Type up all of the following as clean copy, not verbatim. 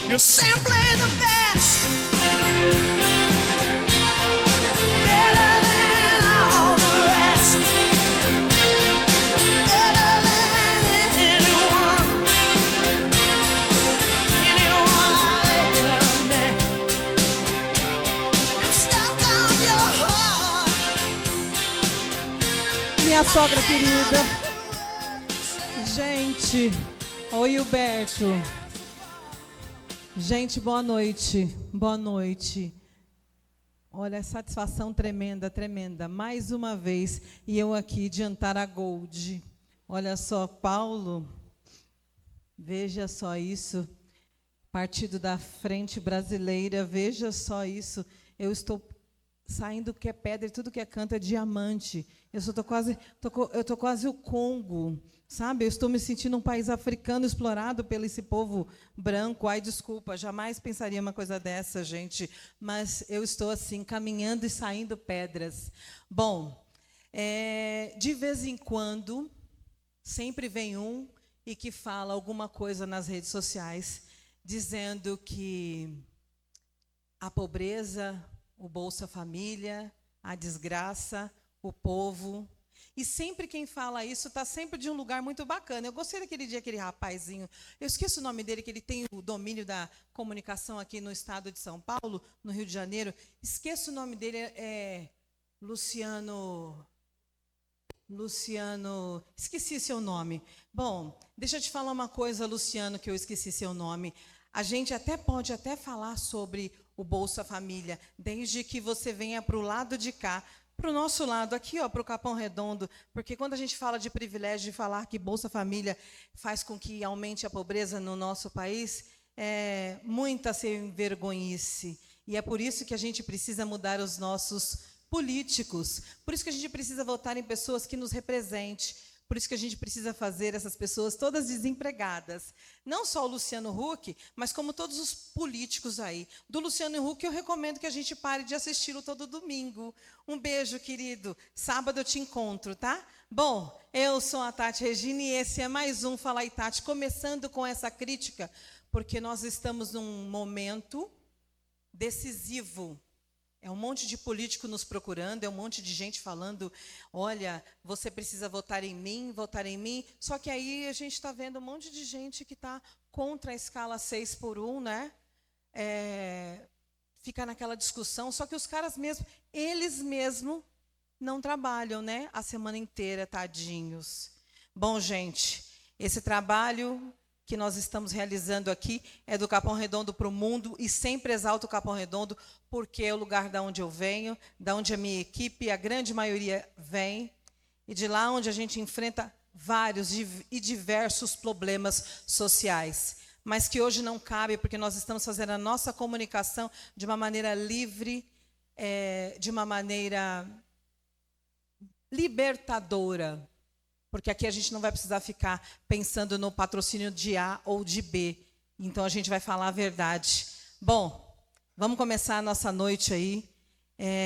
You're simply the best. Better than all the rest. Better than anyone. Anyone I've ever met. I'm stuck on your heart. Minha sogra querida. Gente, oi Hilberto. Gente, boa noite. Boa noite. Olha, satisfação tremenda, tremenda. Mais uma vez, e eu aqui de Antara Gold. Olha só, Paulo, veja só isso. Partido da Frente Brasileira, veja só isso. Eu estou saindo que é pedra e tudo que é canto é diamante. Eu estou quase o Congo, sabe? Eu estou me sentindo um país africano explorado pelo esse povo branco. Ai, desculpa, jamais pensaria uma coisa dessa, gente. Mas eu estou assim, caminhando e saindo pedras. Bom, de vez em quando, sempre vem um e que fala alguma coisa nas redes sociais, dizendo que a pobreza, o Bolsa Família, a desgraça, o povo. E sempre quem fala isso está sempre de um lugar muito bacana. Eu gostei daquele dia, aquele rapazinho, eu esqueço o nome dele, que ele tem o domínio da comunicação aqui no estado de São Paulo, no Rio de Janeiro. Esqueço o nome dele, Luciano, esqueci seu nome. Bom, deixa eu te falar uma coisa, Luciano, que eu esqueci seu nome. A gente pode até falar sobre o Bolsa Família, desde que você venha para o lado de cá, para o nosso lado, aqui, para o Capão Redondo, porque quando a gente fala de privilégio de falar que Bolsa Família faz com que aumente a pobreza no nosso país, muita sem vergonhice. E é por isso que a gente precisa mudar os nossos políticos, por isso que a gente precisa votar em pessoas que nos representem. Por isso que a gente precisa fazer essas pessoas todas desempregadas. Não só o Luciano Huck, mas como todos os políticos aí. Do Luciano Huck, eu recomendo que a gente pare de assisti-lo todo domingo. Um beijo, querido. Sábado eu te encontro, tá? Bom, eu sou a Tati Regina e esse é mais um Fala aí, Tati. Começando com essa crítica, porque nós estamos num momento decisivo. É um monte de político nos procurando, é um monte de gente falando, olha, você precisa votar em mim. Só que aí a gente está vendo um monte de gente que está contra a escala 6x1, né? Fica naquela discussão, só que os caras mesmo, eles mesmos não trabalham, né? A semana inteira, tadinhos. Bom, gente, esse trabalho que nós estamos realizando aqui é do Capão Redondo para o mundo e sempre exalto o Capão Redondo porque é o lugar da onde eu venho, da onde a minha equipe, a grande maioria vem, e de lá onde a gente enfrenta vários e diversos problemas sociais, mas que hoje não cabe porque nós estamos fazendo a nossa comunicação de uma maneira livre, de uma maneira libertadora. Porque aqui a gente não vai precisar ficar pensando no patrocínio de A ou de B. Então, a gente vai falar a verdade. Bom, vamos começar a nossa noite aí.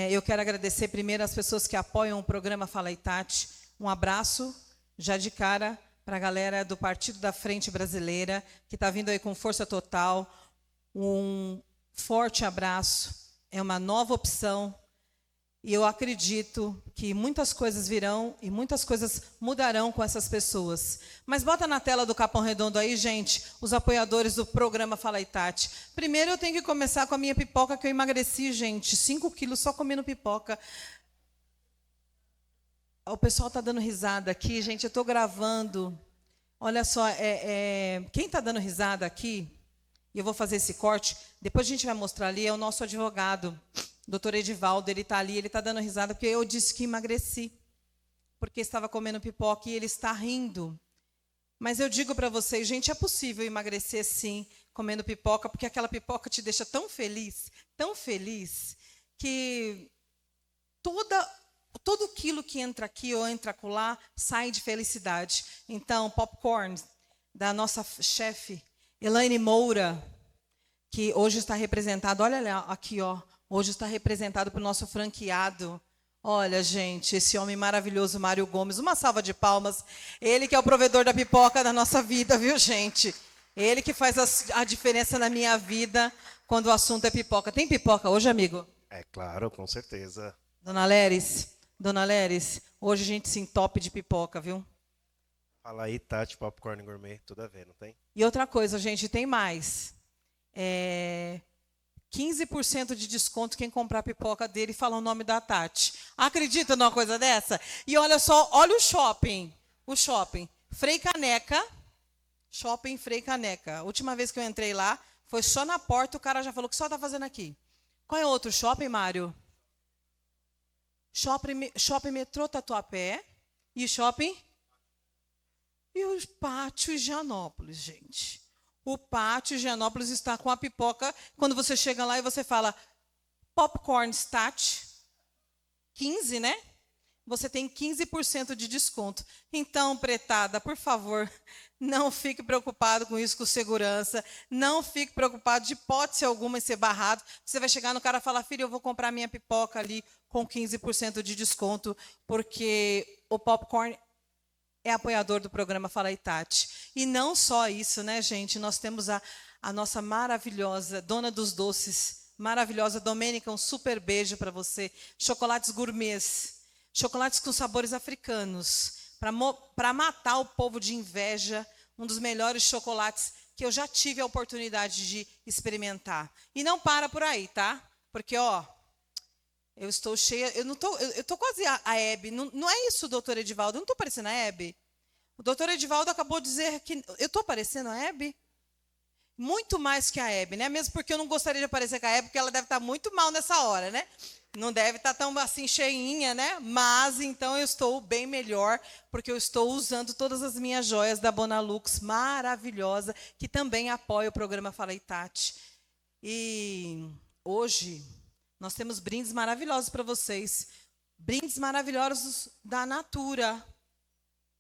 Eu quero agradecer primeiro as pessoas que apoiam o programa Fala aí, Tati. Um abraço, já de cara, para a galera do Partido da Frente Brasileira, que está vindo aí com força total. Um forte abraço. É uma nova opção. E eu acredito que muitas coisas virão e muitas coisas mudarão com essas pessoas. Mas bota na tela do Capão Redondo aí, gente, os apoiadores do programa Fala aí, Tati. Primeiro eu tenho que começar com a minha pipoca, que eu emagreci, gente, 5 quilos só comendo pipoca. O pessoal está dando risada aqui, gente, eu estou gravando. Olha só, quem está dando risada aqui, e eu vou fazer esse corte, depois a gente vai mostrar ali, é o nosso advogado. Doutor Edivaldo, ele está ali, ele está dando risada, porque eu disse que emagreci, porque estava comendo pipoca e ele está rindo. Mas eu digo para vocês, gente, é possível emagrecer sim, comendo pipoca, porque aquela pipoca te deixa tão feliz, que todo quilo que entra aqui ou entra acolá sai de felicidade. Então, popcorn da nossa chefe, Elaine Moura, que hoje está representado, olha lá, aqui, ó. Hoje está representado pelo nosso franqueado. Olha, gente, esse homem maravilhoso, Mário Gomes. Uma salva de palmas. Ele que é o provedor da pipoca da nossa vida, viu, gente? Ele que faz a diferença na minha vida quando o assunto é pipoca. Tem pipoca hoje, amigo? É claro, com certeza. Dona Leris, hoje a gente se entope de pipoca, viu? Fala aí, Tati, Popcorn Gourmet, tudo a ver, não tem? E outra coisa, gente, tem mais. 15% de desconto quem comprar a pipoca dele e falar o nome da Tati. Acredita numa coisa dessa? E olha só, olha o shopping. O shopping. Frei Caneca. Shopping Frei Caneca. A última vez que eu entrei lá, foi só na porta, o cara já falou, o que você está fazendo aqui? Qual é outro shopping, Mário? Shopping Metrô Tatuapé. E shopping? E o Pátio Higienópolis, gente. O Pátio Higienópolis está com a pipoca. Quando você chega lá e você fala Popcorn Stat, 15, né? Você tem 15% de desconto. Então, pretada, por favor, não fique preocupado com isso, com segurança. Não fique preocupado de hipótese alguma em ser barrado. Você vai chegar no cara e falar, filho, eu vou comprar minha pipoca ali com 15% de desconto, porque o Popcorn é apoiador do programa Fala aí, Tati. E não só isso, né, gente? Nós temos a nossa maravilhosa dona dos doces, maravilhosa Domênica, um super beijo para você. Chocolates gourmets, chocolates com sabores africanos, para matar o povo de inveja, um dos melhores chocolates que eu já tive a oportunidade de experimentar. E não para por aí, tá? Porque, ó, eu estou cheia, eu tô quase a Hebe. Não é isso, doutor Edivaldo? Eu não estou parecendo a Hebe? O doutor Edivaldo acabou de dizer que eu estou parecendo a Hebe? Muito mais que a Hebe, né? Mesmo porque eu não gostaria de aparecer com a Hebe, porque ela deve estar muito mal nessa hora, né? Não deve estar tão assim cheinha, né? Mas então eu estou bem melhor, porque eu estou usando todas as minhas joias da Bonalux, maravilhosa, que também apoia o programa Fala aí, Tati. E hoje nós temos brindes maravilhosos para vocês. Brindes maravilhosos da Natura.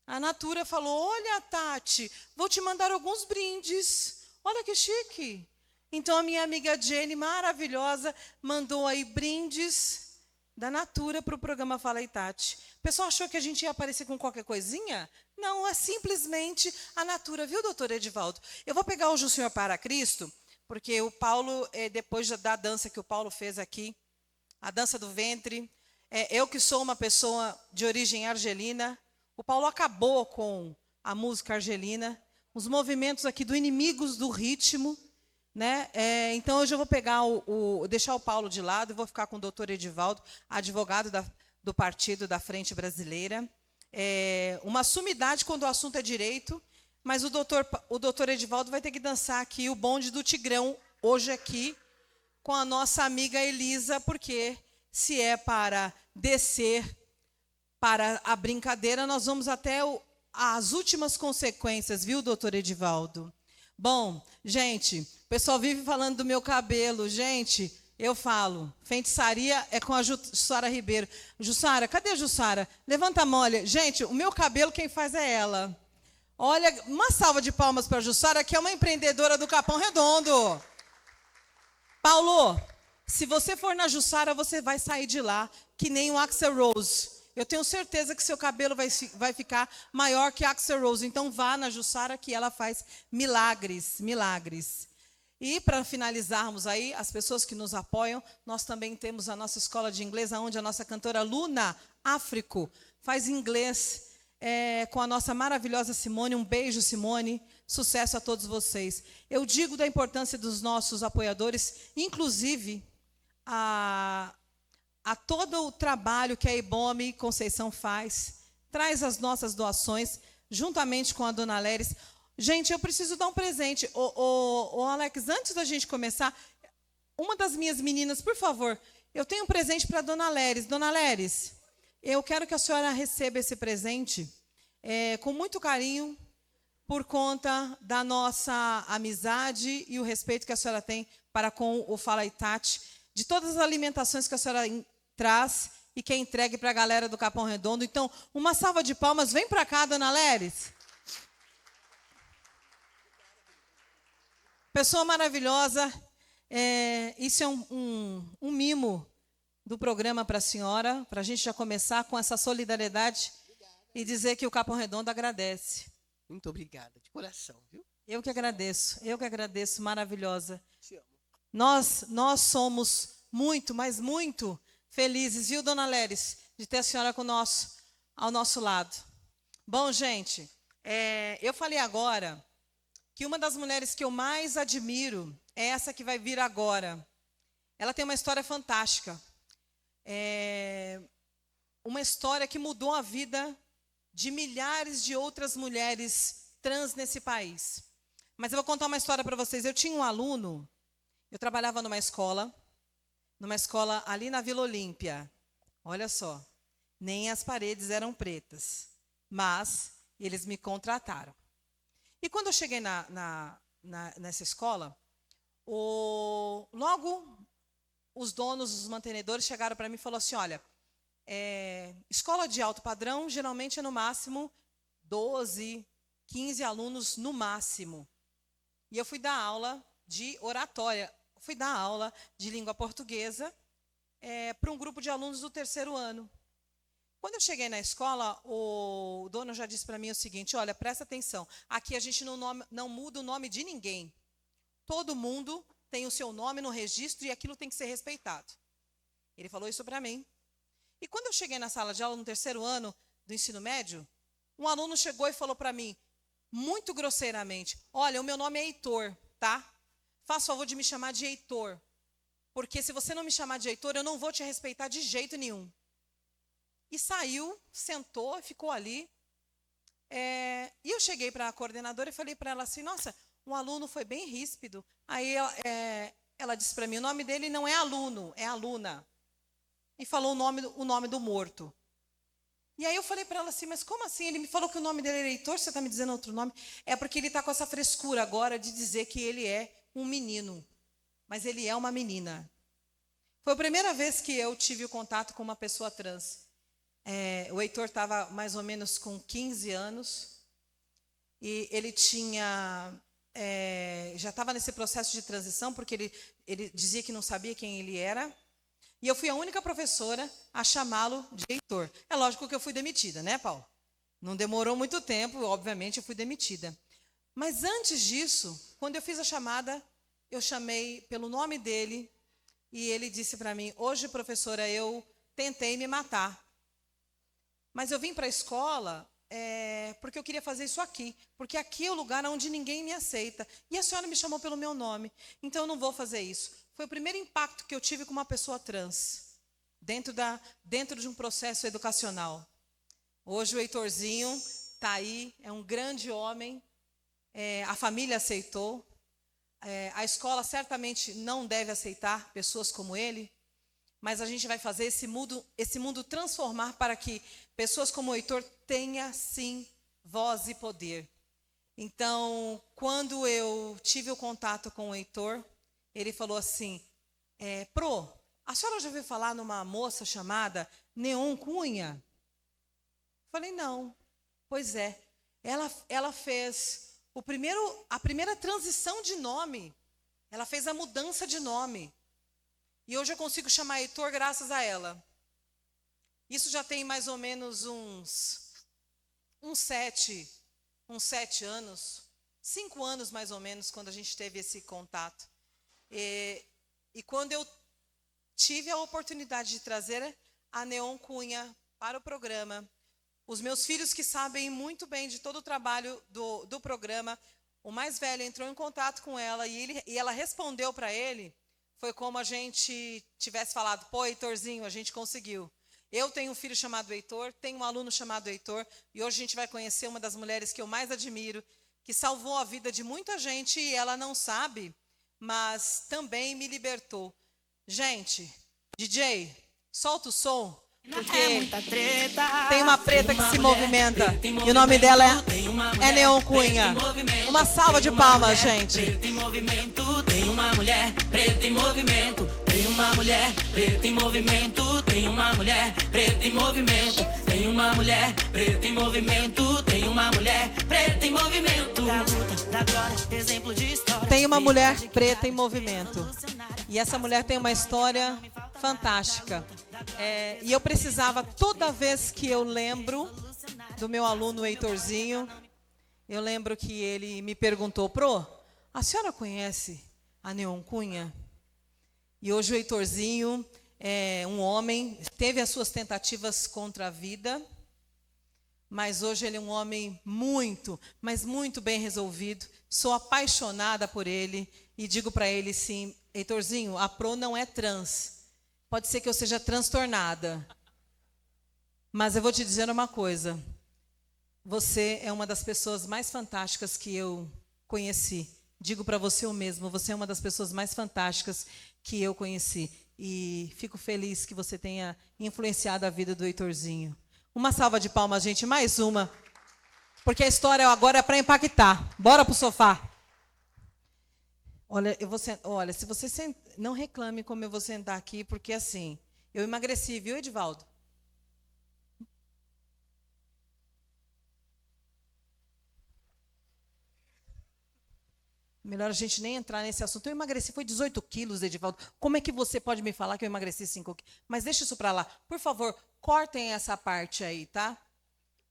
A Natura falou, olha, Tati, vou te mandar alguns brindes. Olha que chique. Então, a minha amiga Jenny, maravilhosa, mandou aí brindes da Natura para o programa Fala aí, Tati. O pessoal achou que a gente ia aparecer com qualquer coisinha? Não, é simplesmente a Natura, viu, doutor Edivaldo? Eu vou pegar hoje o Senhor para Cristo, porque o Paulo, depois da dança que o Paulo fez aqui, a dança do ventre, eu que sou uma pessoa de origem argelina, o Paulo acabou com a música argelina, os movimentos aqui do Inimigos do Ritmo, né? Então, hoje eu vou pegar deixar o Paulo de lado e vou ficar com o doutor Edivaldo, advogado do Partido da Frente Brasileira. Uma sumidade quando o assunto é direito, mas o doutor Edivaldo vai ter que dançar aqui o bonde do Tigrão, hoje aqui, com a nossa amiga Elisa, porque se é para descer para a brincadeira, nós vamos até as últimas consequências, viu, doutor Edivaldo? Bom, gente, o pessoal vive falando do meu cabelo. Gente, eu falo, feitiçaria é com a Jussara Ribeiro. Jussara, cadê a Jussara? Levanta a mão, olha. Gente, o meu cabelo quem faz é ela. Olha, uma salva de palmas para a Jussara, que é uma empreendedora do Capão Redondo. Paulo, se você for na Jussara, você vai sair de lá, que nem o Axl Rose. Eu tenho certeza que seu cabelo vai ficar maior que Axl Rose. Então, vá na Jussara, que ela faz milagres, milagres. E, para finalizarmos aí, as pessoas que nos apoiam, nós também temos a nossa escola de inglês, onde a nossa cantora Luna Áfrico faz inglês com a nossa maravilhosa Simone. Um beijo, Simone. Sucesso a todos vocês. Eu digo da importância dos nossos apoiadores, inclusive a todo o trabalho que a Ibome Conceição faz, traz as nossas doações, juntamente com a dona Leris. Gente, eu preciso dar um presente. Alex, antes da gente começar, uma das minhas meninas, por favor, eu tenho um presente para a dona Leris. Dona Leris, eu quero que a senhora receba esse presente com muito carinho, por conta da nossa amizade e o respeito que a senhora tem para com o Fala aí, Tati, de todas as alimentações que a senhora traz e que é entregue para a galera do Capão Redondo. Então, uma salva de palmas. Vem para cá, dona Leris. Pessoa maravilhosa. Isso é um mimo do programa para a senhora, para a gente já começar com essa solidariedade e dizer que o Capão Redondo agradece. Muito obrigada, de coração, viu? Eu que agradeço, maravilhosa. Nós somos muito, mas muito felizes, viu, dona Leris, de ter a senhora ao nosso lado. Bom, gente, eu falei agora que uma das mulheres que eu mais admiro é essa que vai vir agora. Ela tem uma história fantástica. Uma história que mudou a vida de milhares de outras mulheres trans nesse país. Mas eu vou contar uma história para vocês. Eu tinha um aluno, eu trabalhava numa escola ali na Vila Olímpia. Olha só, nem as paredes eram pretas, mas eles me contrataram. E quando eu cheguei nessa escola, logo os donos, os mantenedores chegaram para mim e falaram assim, olha, escola de alto padrão, geralmente é no máximo 12, 15 alunos no máximo. E eu fui dar aula de oratória, fui dar aula de língua portuguesa para um grupo de alunos do 3º ano. Quando eu cheguei na escola, o dono já disse para mim o seguinte, olha, presta atenção, aqui a gente não muda o nome de ninguém. Todo mundo tem o seu nome no registro e aquilo tem que ser respeitado. Ele falou isso para mim. E quando eu cheguei na sala de aula no 3º ano do ensino médio, um aluno chegou e falou para mim, muito grosseiramente, olha, o meu nome é Heitor, tá? Faça o favor de me chamar de Heitor, porque se você não me chamar de Heitor, eu não vou te respeitar de jeito nenhum. E saiu, sentou e ficou ali. E eu cheguei para a coordenadora e falei para ela assim, nossa, um aluno foi bem ríspido. Aí ela disse para mim, o nome dele não é aluno, é aluna. E falou o nome do morto. E aí eu falei para ela assim, mas como assim? Ele me falou que o nome dele era Heitor, você está me dizendo outro nome? É porque ele está com essa frescura agora de dizer que ele é um menino, mas ele é uma menina. Foi a primeira vez que eu tive o contato com uma pessoa trans. O Heitor estava mais ou menos com 15 anos e ele já estava nesse processo de transição, porque ele dizia que não sabia quem ele era. E eu fui a única professora a chamá-lo de Heitor. É lógico que eu fui demitida, né, Paulo? Não demorou muito tempo, obviamente eu fui demitida. Mas antes disso, quando eu fiz a chamada, eu chamei pelo nome dele e ele disse para mim, hoje, professora, eu tentei me matar. Mas eu vim para a escola porque eu queria fazer isso aqui. Porque aqui é o lugar onde ninguém me aceita. E a senhora me chamou pelo meu nome. Então eu não vou fazer isso. Foi o primeiro impacto que eu tive com uma pessoa trans. Dentro de um processo educacional. Hoje o Heitorzinho está aí. É um grande homem. A família aceitou. A escola certamente não deve aceitar pessoas como ele. Mas a gente vai fazer esse mundo transformar para que pessoas como o Heitor tenham, sim, voz e poder. Então, quando eu tive o contato com o Heitor, ele falou assim, Pro, a senhora já ouviu falar numa moça chamada Neon Cunha? Falei, não. Pois é, ela fez a primeira transição de nome. Ela fez a mudança de nome. E hoje eu consigo chamar Heitor graças a ela. Isso já tem mais ou menos uns 7 anos, 5 anos mais ou menos, quando a gente teve esse contato. E quando eu tive a oportunidade de trazer a Neon Cunha para o programa, os meus filhos que sabem muito bem de todo o trabalho do programa, o mais velho entrou em contato com ela e ela respondeu para ele. Foi como a gente tivesse falado, pô, Heitorzinho, a gente conseguiu. Eu tenho um filho chamado Heitor, tenho um aluno chamado Heitor, e hoje a gente vai conhecer uma das mulheres que eu mais admiro, que salvou a vida de muita gente e ela não sabe, mas também me libertou. Gente, DJ, solta o som, porque tem uma preta que se movimenta, e o nome dela é Neon Cunha. Uma salva de palmas, gente. Tem uma mulher preta em movimento, tem uma mulher preta em movimento, tem uma mulher preta em movimento, tem uma mulher preta em movimento, tem uma mulher preta em movimento. Da luta, da glória, exemplo de história. Tem uma mulher preta em movimento. E essa mulher tem uma história fantástica. E eu precisava, toda vez que eu lembro do meu aluno Heitorzinho, eu lembro que ele me perguntou, Pro, a senhora conhece a Neon Cunha? E hoje o Heitorzinho é um homem, teve as suas tentativas contra a vida, mas hoje ele é um homem muito, mas muito bem resolvido. Sou apaixonada por ele e digo para ele sim, Heitorzinho, a Pro não é trans. Pode ser que eu seja transtornada. Mas eu vou te dizer uma coisa. Você é uma das pessoas mais fantásticas que eu conheci. Digo para você o mesmo, você é uma das pessoas mais fantásticas que eu conheci. E fico feliz que você tenha influenciado a vida do Heitorzinho. Uma salva de palmas, gente, mais uma. Porque a história agora é para impactar. Bora pro sofá. Olha, se você não reclame como eu vou sentar aqui, porque assim, eu emagreci, viu, Edivaldo? Melhor a gente nem entrar nesse assunto. Eu emagreci, foi 18 quilos, Edivaldo. Como é que você pode me falar que eu emagreci 5 quilos? Mas deixa isso para lá. Por favor, cortem essa parte aí, tá?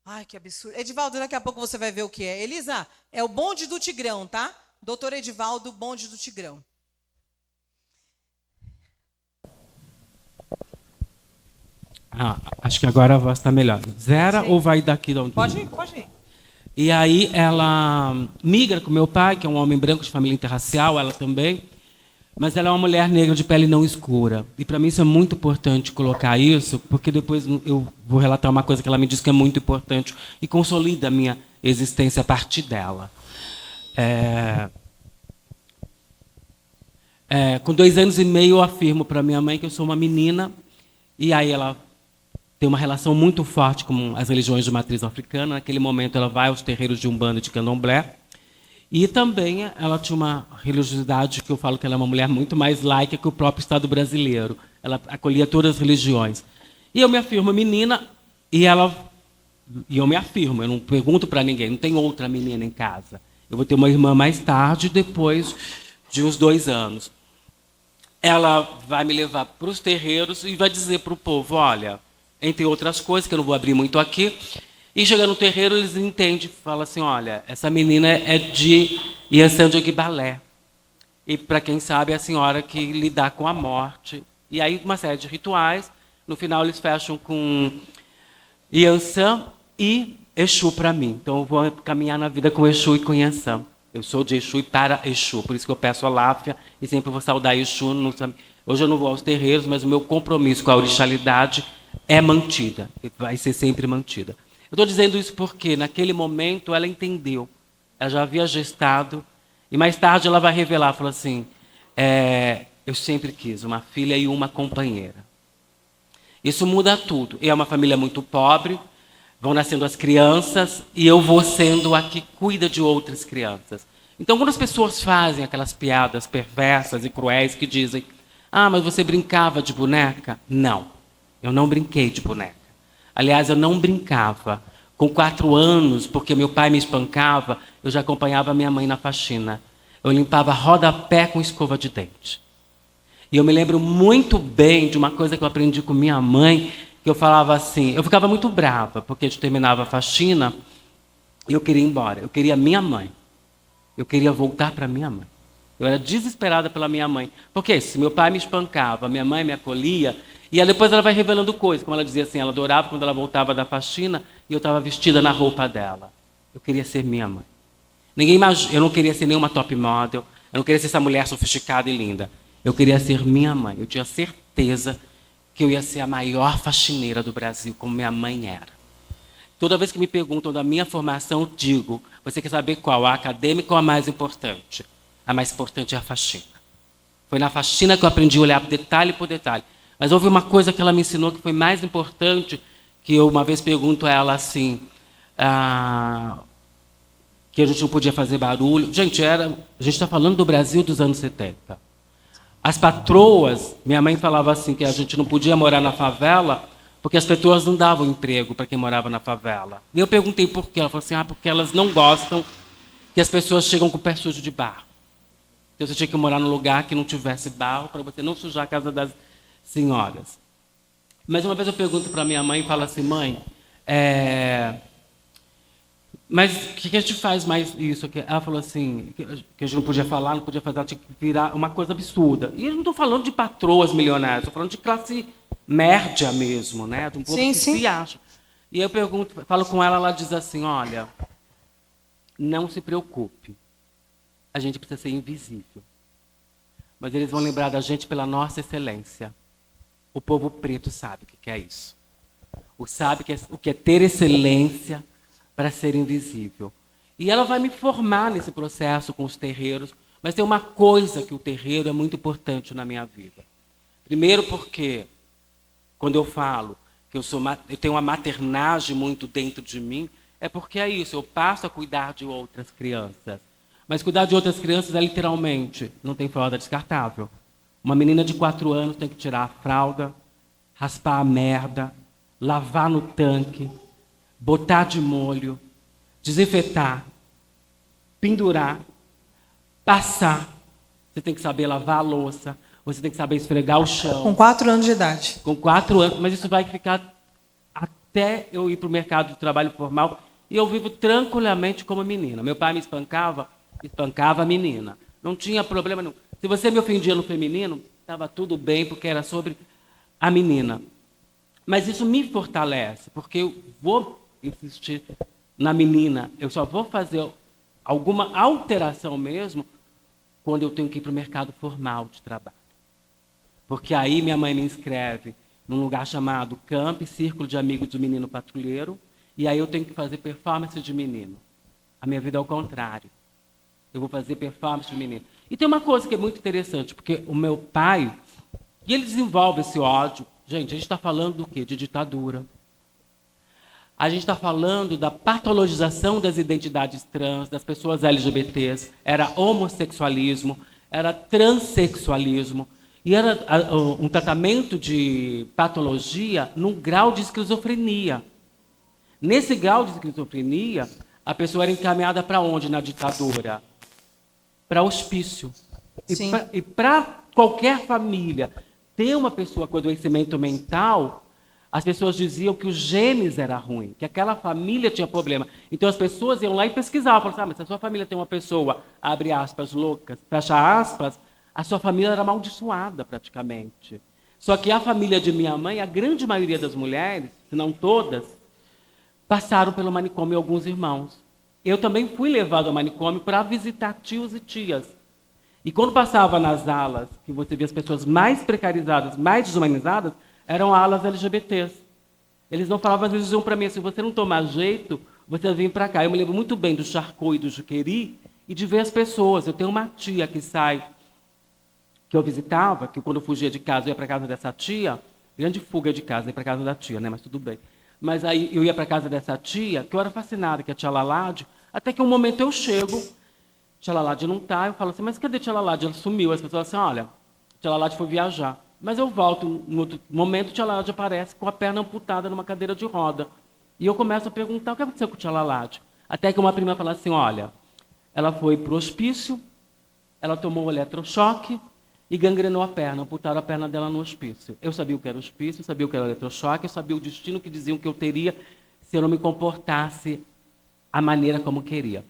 Ai, que absurdo. Edivaldo, daqui a pouco você vai ver o que é. Elisa, é o bonde do Tigrão, tá? Doutor Edivaldo, bonde do Tigrão. Acho que agora a voz está melhor. Zera ou vai daqui de onde? Pode ir, pode ir. E aí ela migra com meu pai, que é um homem branco de família interracial, ela também. Mas ela é uma mulher negra de pele não escura. E para mim isso é muito importante colocar isso, porque depois eu vou relatar uma coisa que ela me disse que é muito importante e consolida a minha existência a partir dela. Com 2 anos e meio eu afirmo para minha mãe que eu sou uma menina, e aí ela tem uma relação muito forte com as religiões de matriz africana. Naquele momento ela vai aos terreiros de Umbanda e de Candomblé. E também ela tinha uma religiosidade que eu falo que ela é uma mulher muito mais laica que o próprio Estado brasileiro. Ela acolhia todas as religiões. E eu me afirmo menina, e eu me afirmo, eu não pergunto para ninguém, não tem outra menina em casa. Eu vou ter uma irmã mais tarde, depois de uns 2 anos. Ela vai me levar para os terreiros e vai dizer para o povo, olha, entre outras coisas, que eu não vou abrir muito aqui, e chegando no terreiro, eles entendem, falam assim, olha, essa menina é de Iansã de Ogbalé. E, para quem sabe, é a senhora que lidar com a morte. E aí, uma série de rituais. No final, eles fecham com Iansã e Exu para mim. Então, eu vou caminhar na vida com Exu e com Iansã. Eu sou de Exu e para Exu. Por isso que eu peço a Láfia e sempre vou saudar Exu. Hoje eu não vou aos terreiros, mas o meu compromisso com a orixalidade é mantida. Vai ser sempre mantida. Eu estou dizendo isso porque, naquele momento, ela entendeu. Ela já havia gestado. E mais tarde ela vai revelar, falou assim, eu sempre quis uma filha e uma companheira. Isso muda tudo. É uma família muito pobre, vão nascendo as crianças, e eu vou sendo a que cuida de outras crianças. Então, quando as pessoas fazem aquelas piadas perversas e cruéis que dizem, mas você brincava de boneca? Não, eu não brinquei de boneca. Aliás, eu não brincava. Com 4 anos, porque meu pai me espancava, eu já acompanhava minha mãe na faxina. Eu limpava rodapé com escova de dente. E eu me lembro muito bem de uma coisa que eu aprendi com minha mãe, que eu falava assim, eu ficava muito brava, porque a gente terminava a faxina e eu queria ir embora. Eu queria minha mãe. Eu queria voltar para minha mãe. Eu era desesperada pela minha mãe. Porque se meu pai me espancava, minha mãe me acolhia, e aí depois ela vai revelando coisas. Como ela dizia assim, ela adorava quando ela voltava da faxina e eu estava vestida na roupa dela. Eu queria ser minha mãe. Eu não queria ser nenhuma top model, eu não queria ser essa mulher sofisticada e linda. Eu queria ser minha mãe. Eu tinha certeza que eu ia ser a maior faxineira do Brasil, como minha mãe era. Toda vez que me perguntam da minha formação, eu digo, você quer saber qual? A acadêmica ou a mais importante? A mais importante é a faxina. Foi na faxina que eu aprendi a olhar detalhe por detalhe. Mas houve uma coisa que ela me ensinou que foi mais importante, que eu uma vez pergunto a ela assim, que a gente não podia fazer barulho. Gente, a gente está falando do Brasil dos anos 70. As patroas, minha mãe falava assim, que a gente não podia morar na favela, porque as pessoas não davam emprego para quem morava na favela. E eu perguntei por quê. Ela falou assim, porque elas não gostam que as pessoas chegam com o pé sujo de barro. Então você tinha que morar num lugar que não tivesse barro, para você não sujar a casa das senhoras. Mas uma vez eu pergunto para minha mãe e falo assim, mãe, Mas o que a gente faz mais isso? Ela falou assim, que a gente não podia falar, não podia fazer, ela tinha que virar uma coisa absurda. E eu não estou falando de patroas milionárias, estou falando de classe média mesmo, né? De um povo que se acha. E eu pergunto, falo com ela, ela diz assim, olha, não se preocupe, a gente precisa ser invisível. Mas eles vão lembrar da gente pela nossa excelência. O povo preto sabe o que é isso. Sabe o que é ter excelência para ser invisível. E ela vai me formar nesse processo com os terreiros, mas tem uma coisa que o terreiro é muito importante na minha vida. Primeiro porque, quando eu falo que eu tenho uma maternagem muito dentro de mim, é porque é isso, eu passo a cuidar de outras crianças. Mas cuidar de outras crianças é literalmente, não tem fralda descartável. Uma menina de 4 anos tem que tirar a fralda, raspar a merda, lavar no tanque, botar de molho, desinfetar, pendurar, passar. Você tem que saber lavar a louça, você tem que saber esfregar o chão. Com 4 anos de idade. Com 4 anos, mas isso vai ficar até eu ir para o mercado de trabalho formal e eu vivo tranquilamente como menina. Meu pai me espancava a menina. Não tinha problema nenhum. Se você me ofendia no feminino, estava tudo bem, porque era sobre a menina. Mas isso me fortalece, porque eu vou insistir na menina. Eu só vou fazer alguma alteração mesmo quando eu tenho que ir para o mercado formal de trabalho. Porque aí minha mãe me inscreve num lugar chamado Camp, Círculo de Amigos do Menino Patrulheiro, e aí eu tenho que fazer performance de menino. A minha vida é o contrário. Eu vou fazer performance de menino. E tem uma coisa que é muito interessante, porque o meu pai, e ele desenvolve esse ódio. Gente, a gente está falando do quê? De ditadura. A gente está falando da patologização das identidades trans, das pessoas LGBTs. Era homossexualismo, era transexualismo. E era um tratamento de patologia num grau de esquizofrenia. Nesse grau de esquizofrenia, a pessoa era encaminhada para onde na ditadura? Para hospício. E para qualquer família ter uma pessoa com adoecimento mental, as pessoas diziam que os genes era ruim, que aquela família tinha problema. Então as pessoas iam lá e pesquisavam, falavam, mas se a sua família tem uma pessoa, abre aspas, loucas, fecha aspas, a sua família era amaldiçoada praticamente. Só que a família de minha mãe, a grande maioria das mulheres, se não todas, passaram pelo manicômio alguns irmãos. Eu também fui levado ao manicômio para visitar tios e tias. E quando passava nas alas, que você via as pessoas mais precarizadas, mais desumanizadas, eram alas LGBTs. Eles não falavam, às vezes diziam para mim, se você não tomar jeito, você vem para cá. Eu me lembro muito bem do Charcot e do Juqueri e de ver as pessoas. Eu tenho uma tia que sai, que eu visitava, que quando eu fugia de casa, eu ia para casa dessa tia, grande fuga de casa, ia para casa da tia, né? Mas tudo bem. Mas aí eu ia para casa dessa tia, que eu era fascinada, que é a tia Lalade, até que um momento eu chego, tia Lalade não está, eu falo assim, mas cadê tia Lalade? Ela sumiu. As pessoas falam assim, olha, tia Lalade foi viajar. Mas eu volto, no outro momento, tia Lalade aparece com a perna amputada numa cadeira de roda. E eu começo a perguntar, o que aconteceu com tia Lalade? Até que uma prima fala assim, olha, ela foi para o hospício, ela tomou o eletrochoque e gangrenou a perna, amputaram a perna dela no hospício. Eu sabia o que era hospício, eu sabia o que era eletrochoque, eu sabia o destino que diziam que eu teria se eu não me comportasse a maneira como queria.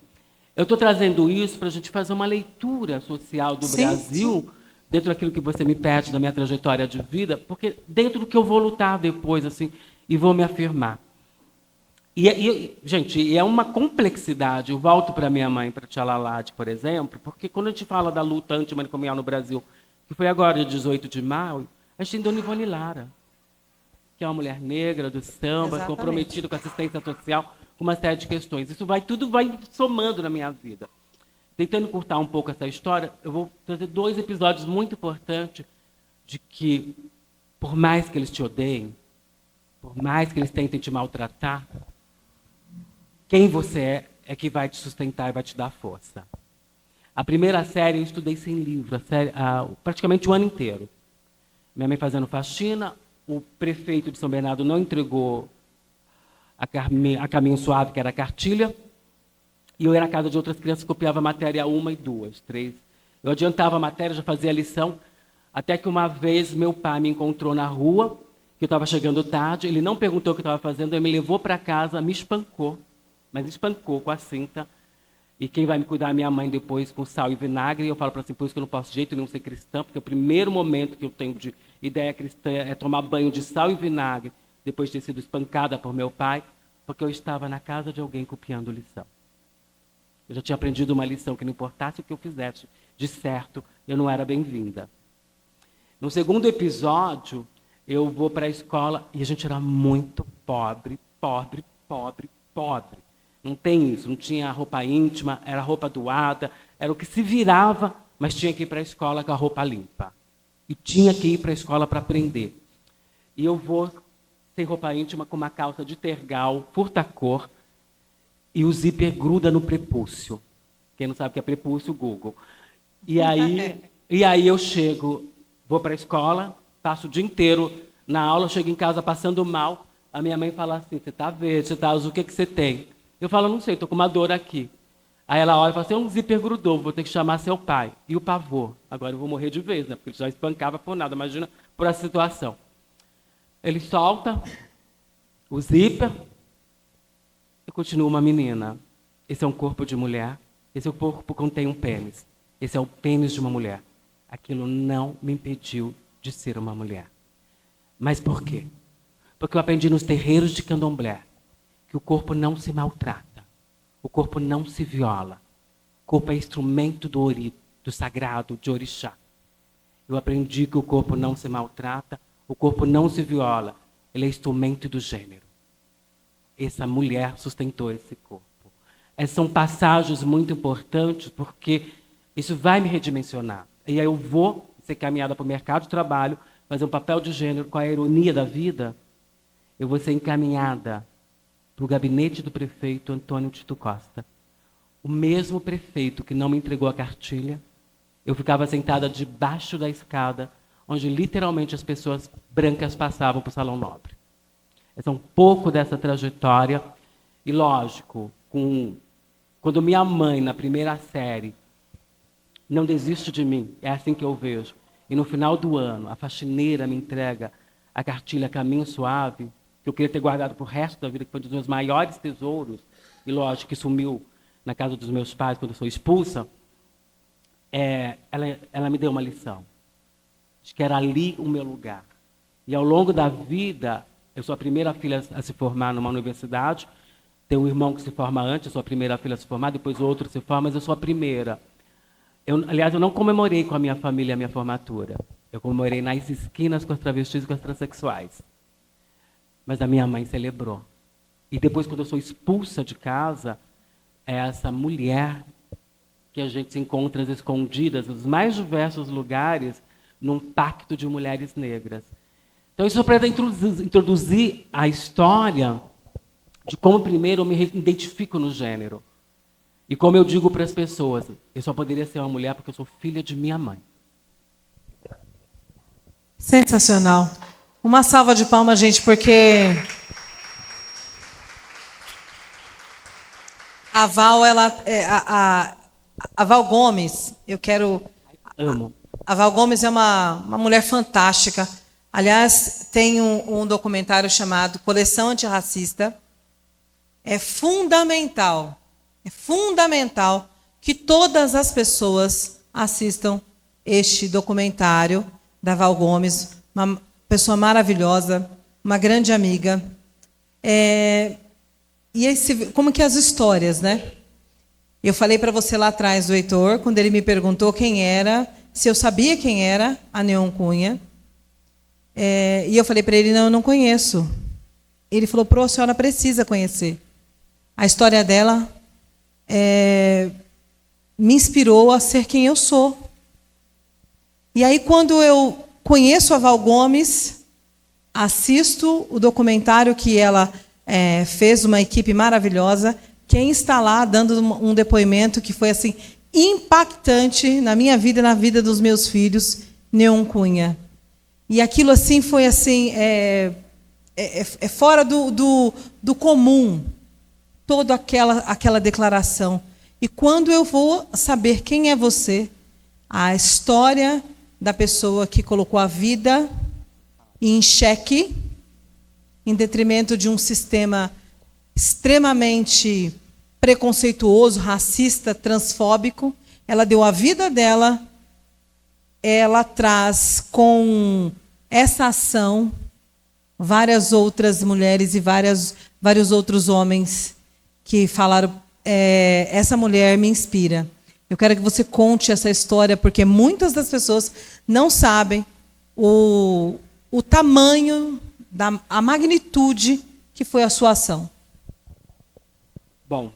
Eu estou trazendo isso para a gente fazer uma leitura social do Brasil, dentro daquilo que você me pede da minha trajetória de vida, porque dentro do que eu vou lutar depois, assim, e vou me afirmar. Gente, é uma complexidade. Eu volto para minha mãe, para a tia Lalade, por exemplo, porque quando a gente fala da luta antimanicomial no Brasil, que foi agora, dia 18 de maio, a gente tem Dona Ivone Lara, que é uma mulher negra do samba, Exatamente. comprometida com assistência social, com uma série de questões. Isso tudo vai somando na minha vida. Tentando encurtar um pouco essa história, eu vou trazer 2 episódios muito importantes de que, por mais que eles te odeiem, por mais que eles tentem te maltratar, quem você é que vai te sustentar e vai te dar força. A primeira série eu estudei sem livro, praticamente o ano inteiro. Minha mãe fazendo faxina, o prefeito de São Bernardo não entregou a Caminho Suave, que era a cartilha, e eu ia na casa de outras crianças, copiava a matéria 1, 2, 3. Eu adiantava a matéria, já fazia a lição, até que uma vez meu pai me encontrou na rua, que eu estava chegando tarde, ele não perguntou o que eu estava fazendo, ele me levou para casa, me espancou. mas espancou com a cinta. E quem vai me cuidar é minha mãe depois com sal e vinagre. E eu falo para assim, por isso que eu não posso de jeito nenhum ser cristã, porque o primeiro momento que eu tenho de ideia cristã é tomar banho de sal e vinagre, depois de ter sido espancada por meu pai, porque eu estava na casa de alguém copiando lição. Eu já tinha aprendido uma lição que não importasse o que eu fizesse, de certo, eu não era bem-vinda. No segundo episódio, eu vou para a escola e a gente era muito pobre. Não tem isso, não tinha roupa íntima, era roupa doada, era o que se virava, mas tinha que ir para a escola com a roupa limpa. E tinha que ir para a escola para aprender. E eu vou sem roupa íntima, com uma calça de tergal, furta-cor, e o zíper gruda no prepúcio. Quem não sabe o que é prepúcio, Google. E aí eu chego, vou para a escola, passo o dia inteiro na aula, chego em casa passando mal, a minha mãe fala assim, você está verde, você está azul, o que você tem? Eu falo, não sei, estou com uma dor aqui. Aí ela olha e fala assim, um zíper grudou, vou ter que chamar seu pai. E o pavor? Agora eu vou morrer de vez, né? Porque ele já espancava por nada, imagina por essa situação. Ele solta o zíper e continua uma menina. Esse é um corpo de mulher, esse é o corpo contém um pênis. Esse é o pênis de uma mulher. Aquilo não me impediu de ser uma mulher. Mas por quê? Porque eu aprendi nos terreiros de candomblé que o corpo não se maltrata, o corpo não se viola. O corpo é instrumento do ori, do sagrado, de orixá. Eu aprendi que o corpo não se maltrata, o corpo não se viola, ele é instrumento do gênero. Essa mulher sustentou esse corpo. São passagens muito importantes porque isso vai me redimensionar. E aí eu vou ser caminhada para o mercado de trabalho, fazer um papel de gênero com a ironia da vida. Eu vou ser encaminhada para o gabinete do prefeito Antônio Tito Costa. O mesmo prefeito que não me entregou a cartilha, eu ficava sentada debaixo da escada, onde literalmente as pessoas brancas passavam para o Salão Nobre. Esse é um pouco dessa trajetória. E lógico, quando minha mãe, na primeira série, não desiste de mim, é assim que eu vejo, e no final do ano, a faxineira me entrega a cartilha Caminho Suave, que eu queria ter guardado para o resto da vida, que foi um dos meus maiores tesouros, e lógico que sumiu na casa dos meus pais quando eu sou expulsa, ela me deu uma lição. De que era ali o meu lugar. E ao longo da vida, eu sou a primeira filha a se formar numa universidade, tem um irmão que se forma antes, eu sou a primeira filha a se formar, depois o outro se forma, mas eu sou a primeira. Aliás, eu não comemorei com a minha família a minha formatura. Eu comemorei nas esquinas com as travestis e com as transexuais. Mas a minha mãe celebrou. E depois, quando eu sou expulsa de casa, é essa mulher que a gente se encontra escondidas nos mais diversos lugares, num pacto de mulheres negras. Então, isso é para introduzir a história de como, primeiro, eu me identifico no gênero. E como eu digo para as pessoas, eu só poderia ser uma mulher porque eu sou filha de minha mãe. Sensacional. Uma salva de palmas, gente, porque a Val, a Val Gomes, eu quero... Amo. A Val Gomes é uma mulher fantástica. Aliás, tem um documentário chamado Coleção Antirracista. É fundamental que todas as pessoas assistam este documentário da Val Gomes, uma pessoa maravilhosa, uma grande amiga. Como que as histórias, né? Eu falei para você lá atrás do Heitor, quando ele me perguntou quem era, se eu sabia quem era a Neon Cunha. E eu falei para ele, não, eu não conheço. Ele falou, a senhora precisa conhecer. A história dela me inspirou a ser quem eu sou. E aí, quando eu conheço a Val Gomes, assisto o documentário que ela fez, uma equipe maravilhosa. Quem está lá dando um depoimento que foi assim impactante na minha vida e na vida dos meus filhos, Neon Cunha. E aquilo assim foi assim fora do comum, toda aquela declaração. E quando eu vou saber quem é você, a história da pessoa que colocou a vida em xeque, em detrimento de um sistema extremamente preconceituoso, racista, transfóbico. Ela deu a vida dela, ela traz com essa ação várias outras mulheres e vários outros homens que falaram, essa mulher me inspira. Eu quero que você conte essa história, porque muitas das pessoas não sabem o tamanho, a magnitude que foi a sua ação. Bom,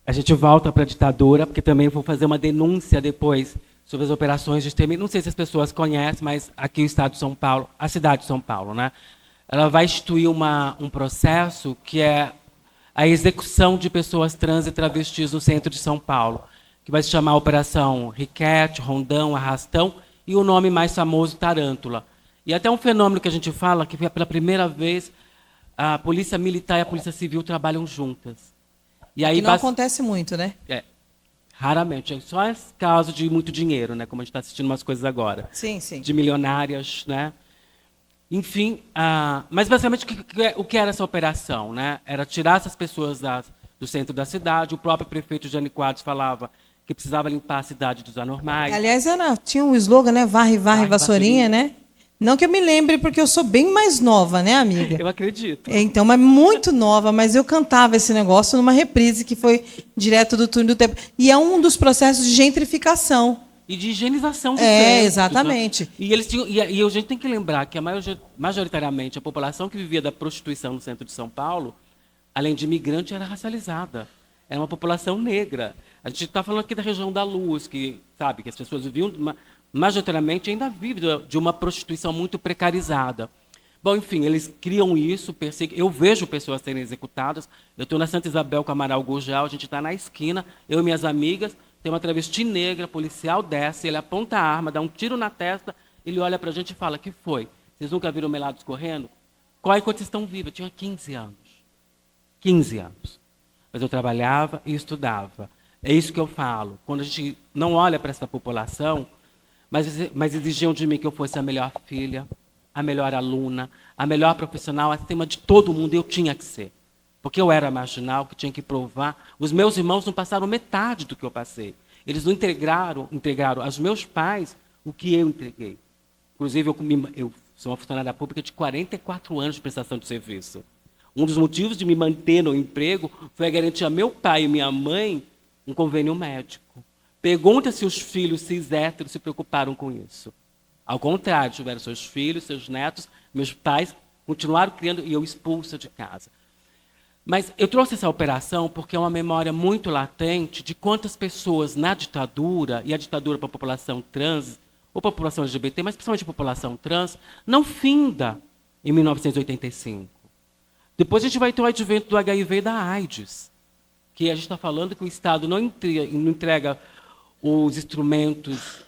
a gente volta para a ditadura, porque também vou fazer uma denúncia depois sobre as operações de extermínio. Não sei se as pessoas conhecem, mas aqui o Estado de São Paulo, a cidade de São Paulo, né? Ela vai instituir um processo que é a execução de pessoas trans e travestis no centro de São Paulo, que vai se chamar Operação Riquete, Rondão, Arrastão, e o nome mais famoso, Tarântula. E até um fenômeno que a gente fala, que pela primeira vez a Polícia Militar e a Polícia Civil trabalham juntas. E aí Que não acontece muito, né? Raramente. É só caso de muito dinheiro, né? Como a gente está assistindo umas coisas agora. Sim, sim. De milionárias, né? Enfim, mas basicamente o que era essa operação, né? Era tirar essas pessoas do centro da cidade. O próprio prefeito Jânio Quadros falava que precisava limpar a cidade dos anormais. Aliás, tinha um slogan, né? Varre, vassourinha, né? Não que eu me lembre, porque eu sou bem mais nova, né, amiga? Eu acredito. Então, mas muito nova, mas eu cantava esse negócio numa reprise que foi direto do Túnel do Tempo. E é um dos processos de gentrificação. E de higienização de centros, exatamente. Né? E, eles tinham, e a gente tem que lembrar que majoritariamente a população que vivia da prostituição no centro de São Paulo, além de imigrante, era racializada. Era uma população negra. A gente está falando aqui da região da Luz, que sabe que as pessoas viviam, majoritariamente ainda vivem de uma prostituição muito precarizada. Bom, enfim, eles criam isso, perseguem. Eu vejo pessoas serem executadas. Eu estou na Santa Isabel com Amaral Gurgel, a gente está na esquina, eu e minhas amigas, tem uma travesti negra, policial desce, ele aponta a arma, dá um tiro na testa, ele olha para a gente e fala, que foi? Vocês nunca viram melados correndo? Qual enquanto estão vivos? Eu tinha 15 anos. 15 anos. Mas eu trabalhava e estudava. É isso que eu falo. Quando a gente não olha para essa população, mas exigiam de mim que eu fosse a melhor filha, a melhor aluna, a melhor profissional, acima de todo mundo, eu tinha que ser. Porque eu era marginal, que tinha que provar. Os meus irmãos não passaram metade do que eu passei. Eles não entregaram aos meus pais o que eu entreguei. Inclusive, eu sou uma funcionária pública de 44 anos de prestação de serviço. Um dos motivos de me manter no emprego foi a garantir a meu pai e minha mãe um convênio médico. Pergunta se os filhos cis héteros se preocuparam com isso. Ao contrário, tiveram seus filhos, seus netos, meus pais continuaram criando e eu expulsa de casa. Mas eu trouxe essa operação porque é uma memória muito latente de quantas pessoas na ditadura, e a ditadura para a população trans, ou para a população LGBT, mas principalmente a população trans, não finda em 1985. Depois a gente vai ter o advento do HIV e da AIDS, que a gente está falando que o Estado não entrega os instrumentos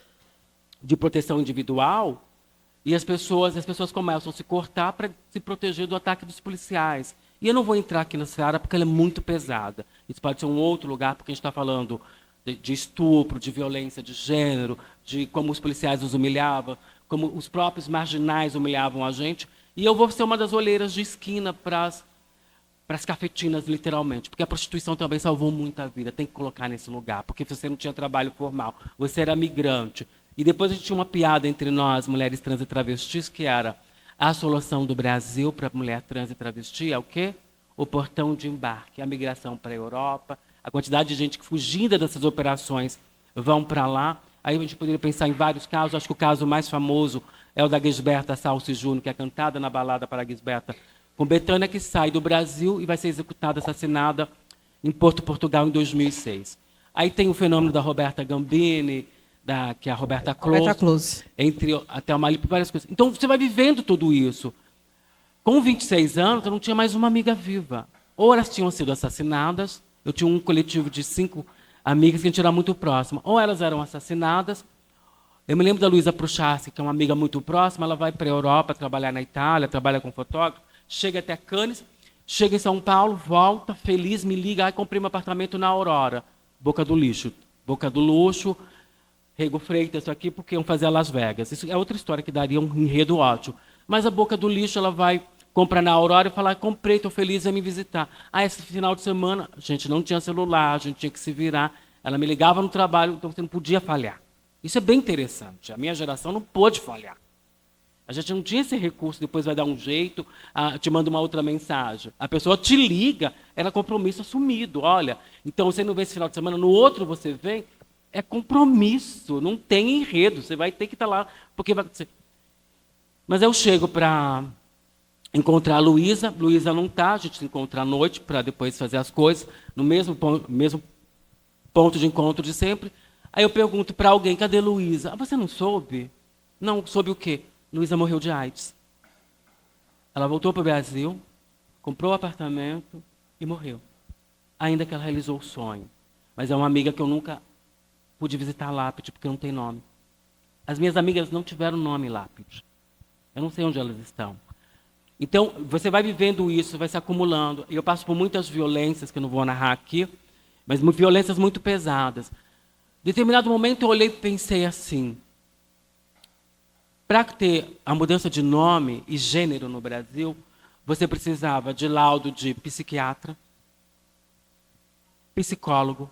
de proteção individual e as pessoas começam a se cortar para se proteger do ataque dos policiais. E eu não vou entrar aqui nessa área porque ela é muito pesada. Isso pode ser um outro lugar, porque a gente está falando de estupro, de violência de gênero, de como os policiais os humilhavam, como os próprios marginais humilhavam a gente. E eu vou ser uma das olheiras de esquina para as cafetinas, literalmente, porque a prostituição também salvou muita vida, tem que colocar nesse lugar, porque você não tinha trabalho formal, você era migrante. E depois a gente tinha uma piada entre nós, mulheres trans e travestis, que era a solução do Brasil para a mulher trans e travesti é o quê? O portão de embarque, a migração para a Europa, a quantidade de gente que fugindo dessas operações vão para lá. Aí a gente poderia pensar em vários casos, acho que o caso mais famoso é o da Gisberta Salsi Júnior, que é cantada na balada para a Gisberta, com Bethânia, que sai do Brasil e vai ser executada, assassinada em Porto, Portugal, em 2006. Aí tem o fenômeno da Roberta Gambini, que é a Roberta Close, entre até uma Lipo, várias coisas. Então, você vai vivendo tudo isso. Com 26 anos, eu não tinha mais uma amiga viva. Ou elas tinham sido assassinadas, eu tinha um coletivo de 5 amigas que a gente era muito próxima. Ou elas eram assassinadas. Eu me lembro da Luísa Pruchassi, que é uma amiga muito próxima, ela vai para a Europa trabalhar na Itália, trabalha com fotógrafo, chega até Cannes, chega em São Paulo, volta, feliz, me liga, comprei um apartamento na Aurora, Boca do Lixo. Boca do Luxo, Rego Freitas, isso aqui, porque iam fazer a Las Vegas. Isso é outra história que daria um enredo ótimo. Mas a Boca do Lixo, ela vai comprar na Aurora e falar, comprei, estou feliz, vai me visitar. Ah, esse final de semana, a gente não tinha celular, a gente tinha que se virar. Ela me ligava no trabalho, então você não podia falhar. Isso é bem interessante. A minha geração não pôde falhar. A gente não tinha esse recurso, depois vai dar um jeito, te manda uma outra mensagem. A pessoa te liga, era compromisso assumido. Olha, então você não vem esse final de semana, no outro você vem, é compromisso, não tem enredo. Você vai ter que estar lá, porque vai acontecer. Mas eu chego para encontrar a Luísa. Luísa não está, a gente se encontra à noite para depois fazer as coisas, no mesmo ponto de encontro de sempre. Aí eu pergunto para alguém, cadê Luísa? Ah, você não soube? Não, soube o quê? Luísa morreu de AIDS. Ela voltou para o Brasil, comprou o apartamento e morreu. Ainda que ela realizou o sonho. Mas é uma amiga que eu nunca pude visitar a lápide, porque não tem nome. As minhas amigas não tiveram nome em lápide. Eu não sei onde elas estão. Então, você vai vivendo isso, vai se acumulando. E eu passo por muitas violências, que eu não vou narrar aqui, mas violências muito pesadas. Em determinado momento eu olhei e pensei assim, para ter a mudança de nome e gênero no Brasil, você precisava de laudo de psiquiatra, psicólogo,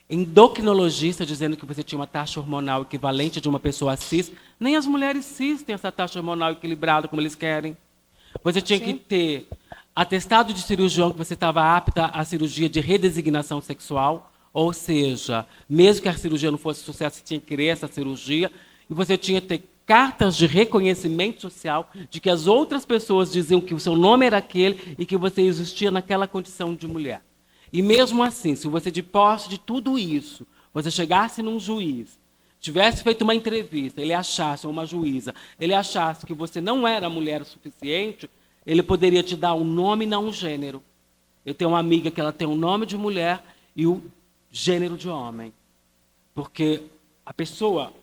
endocrinologista dizendo que você tinha uma taxa hormonal equivalente de uma pessoa cis. Nem as mulheres cis têm essa taxa hormonal equilibrada como eles querem. Você tinha que ter atestado de cirurgião que você estava apta à cirurgia de redesignação sexual, ou seja, mesmo que a cirurgia não fosse sucesso, você tinha que querer essa cirurgia, e você tinha que ter cartas de reconhecimento social de que as outras pessoas diziam que o seu nome era aquele e que você existia naquela condição de mulher. E mesmo assim, se você, de posse de tudo isso, você chegasse num juiz, tivesse feito uma entrevista, ele achasse, ou uma juíza, ele achasse que você não era mulher o suficiente, ele poderia te dar um nome e não um gênero. Eu tenho uma amiga que ela tem um nome de mulher e o gênero de homem. Porque a pessoa,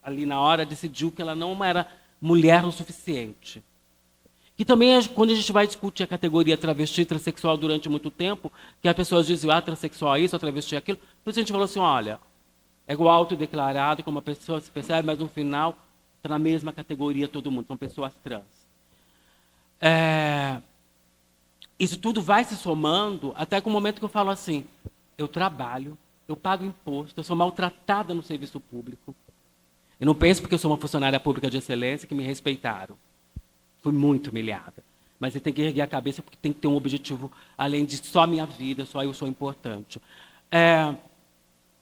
ali na hora, decidiu que ela não era mulher o suficiente. Que também é quando a gente vai discutir a categoria travesti e transexual durante muito tempo, que as pessoas dizem, transexual é isso, travesti é aquilo. Por isso a gente falou assim, olha, é igual autodeclarado, como a pessoa se percebe, mas no final está na mesma categoria todo mundo, são pessoas trans. Isso tudo vai se somando até que o momento que eu falo assim, eu trabalho, eu pago imposto, eu sou maltratada no serviço público. Eu não penso porque eu sou uma funcionária pública de excelência que me respeitaram. Fui muito humilhada. Mas você tem que erguer a cabeça porque tem que ter um objetivo além de só a minha vida, só eu sou importante. Em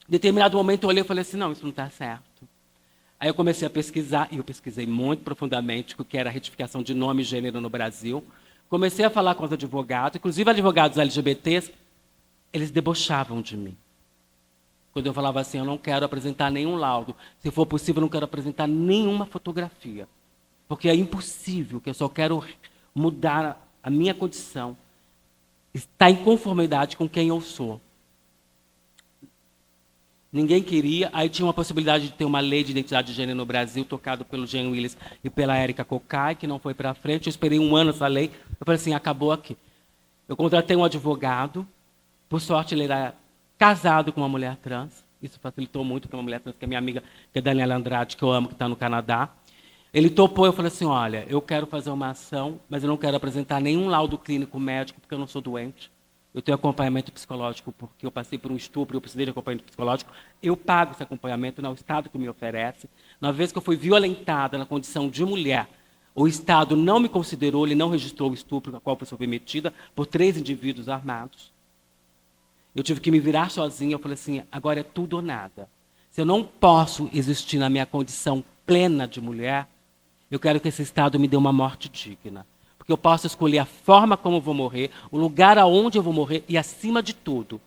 determinado momento eu olhei e falei assim, não, isso não está certo. Aí eu comecei a pesquisar, e eu pesquisei muito profundamente o que era a retificação de nome e gênero no Brasil. Comecei a falar com os advogados, inclusive advogados LGBTs, eles debochavam de mim. Quando eu falava assim, eu não quero apresentar nenhum laudo. Se for possível, eu não quero apresentar nenhuma fotografia. Porque é impossível, que eu só quero mudar a minha condição. Estar em conformidade com quem eu sou. Ninguém queria. Aí tinha uma possibilidade de ter uma lei de identidade de gênero no Brasil, tocado pelo Jean Willis e pela Érica Cocai, que não foi para frente. Eu esperei 1 ano essa lei. Eu falei assim, acabou aqui. Eu contratei um advogado. Por sorte, ele era casado com uma mulher trans. Isso facilitou muito para uma mulher trans, que é minha amiga, que é Daniela Andrade, que eu amo, que está no Canadá. Ele topou, eu falei assim, olha, eu quero fazer uma ação, mas eu não quero apresentar nenhum laudo clínico médico, porque eu não sou doente. Eu tenho acompanhamento psicológico, porque eu passei por um estupro, eu precisei de acompanhamento psicológico. Eu pago esse acompanhamento, não é o Estado que me oferece. Na vez que eu fui violentada na condição de mulher, o Estado não me considerou, ele não registrou o estupro a qual eu fui submetida por 3 indivíduos armados. Eu tive que me virar sozinha, eu falei assim, agora é tudo ou nada. Se eu não posso existir na minha condição plena de mulher, eu quero que esse Estado me dê uma morte digna. Porque eu posso escolher a forma como eu vou morrer, o lugar aonde eu vou morrer e, acima de tudo,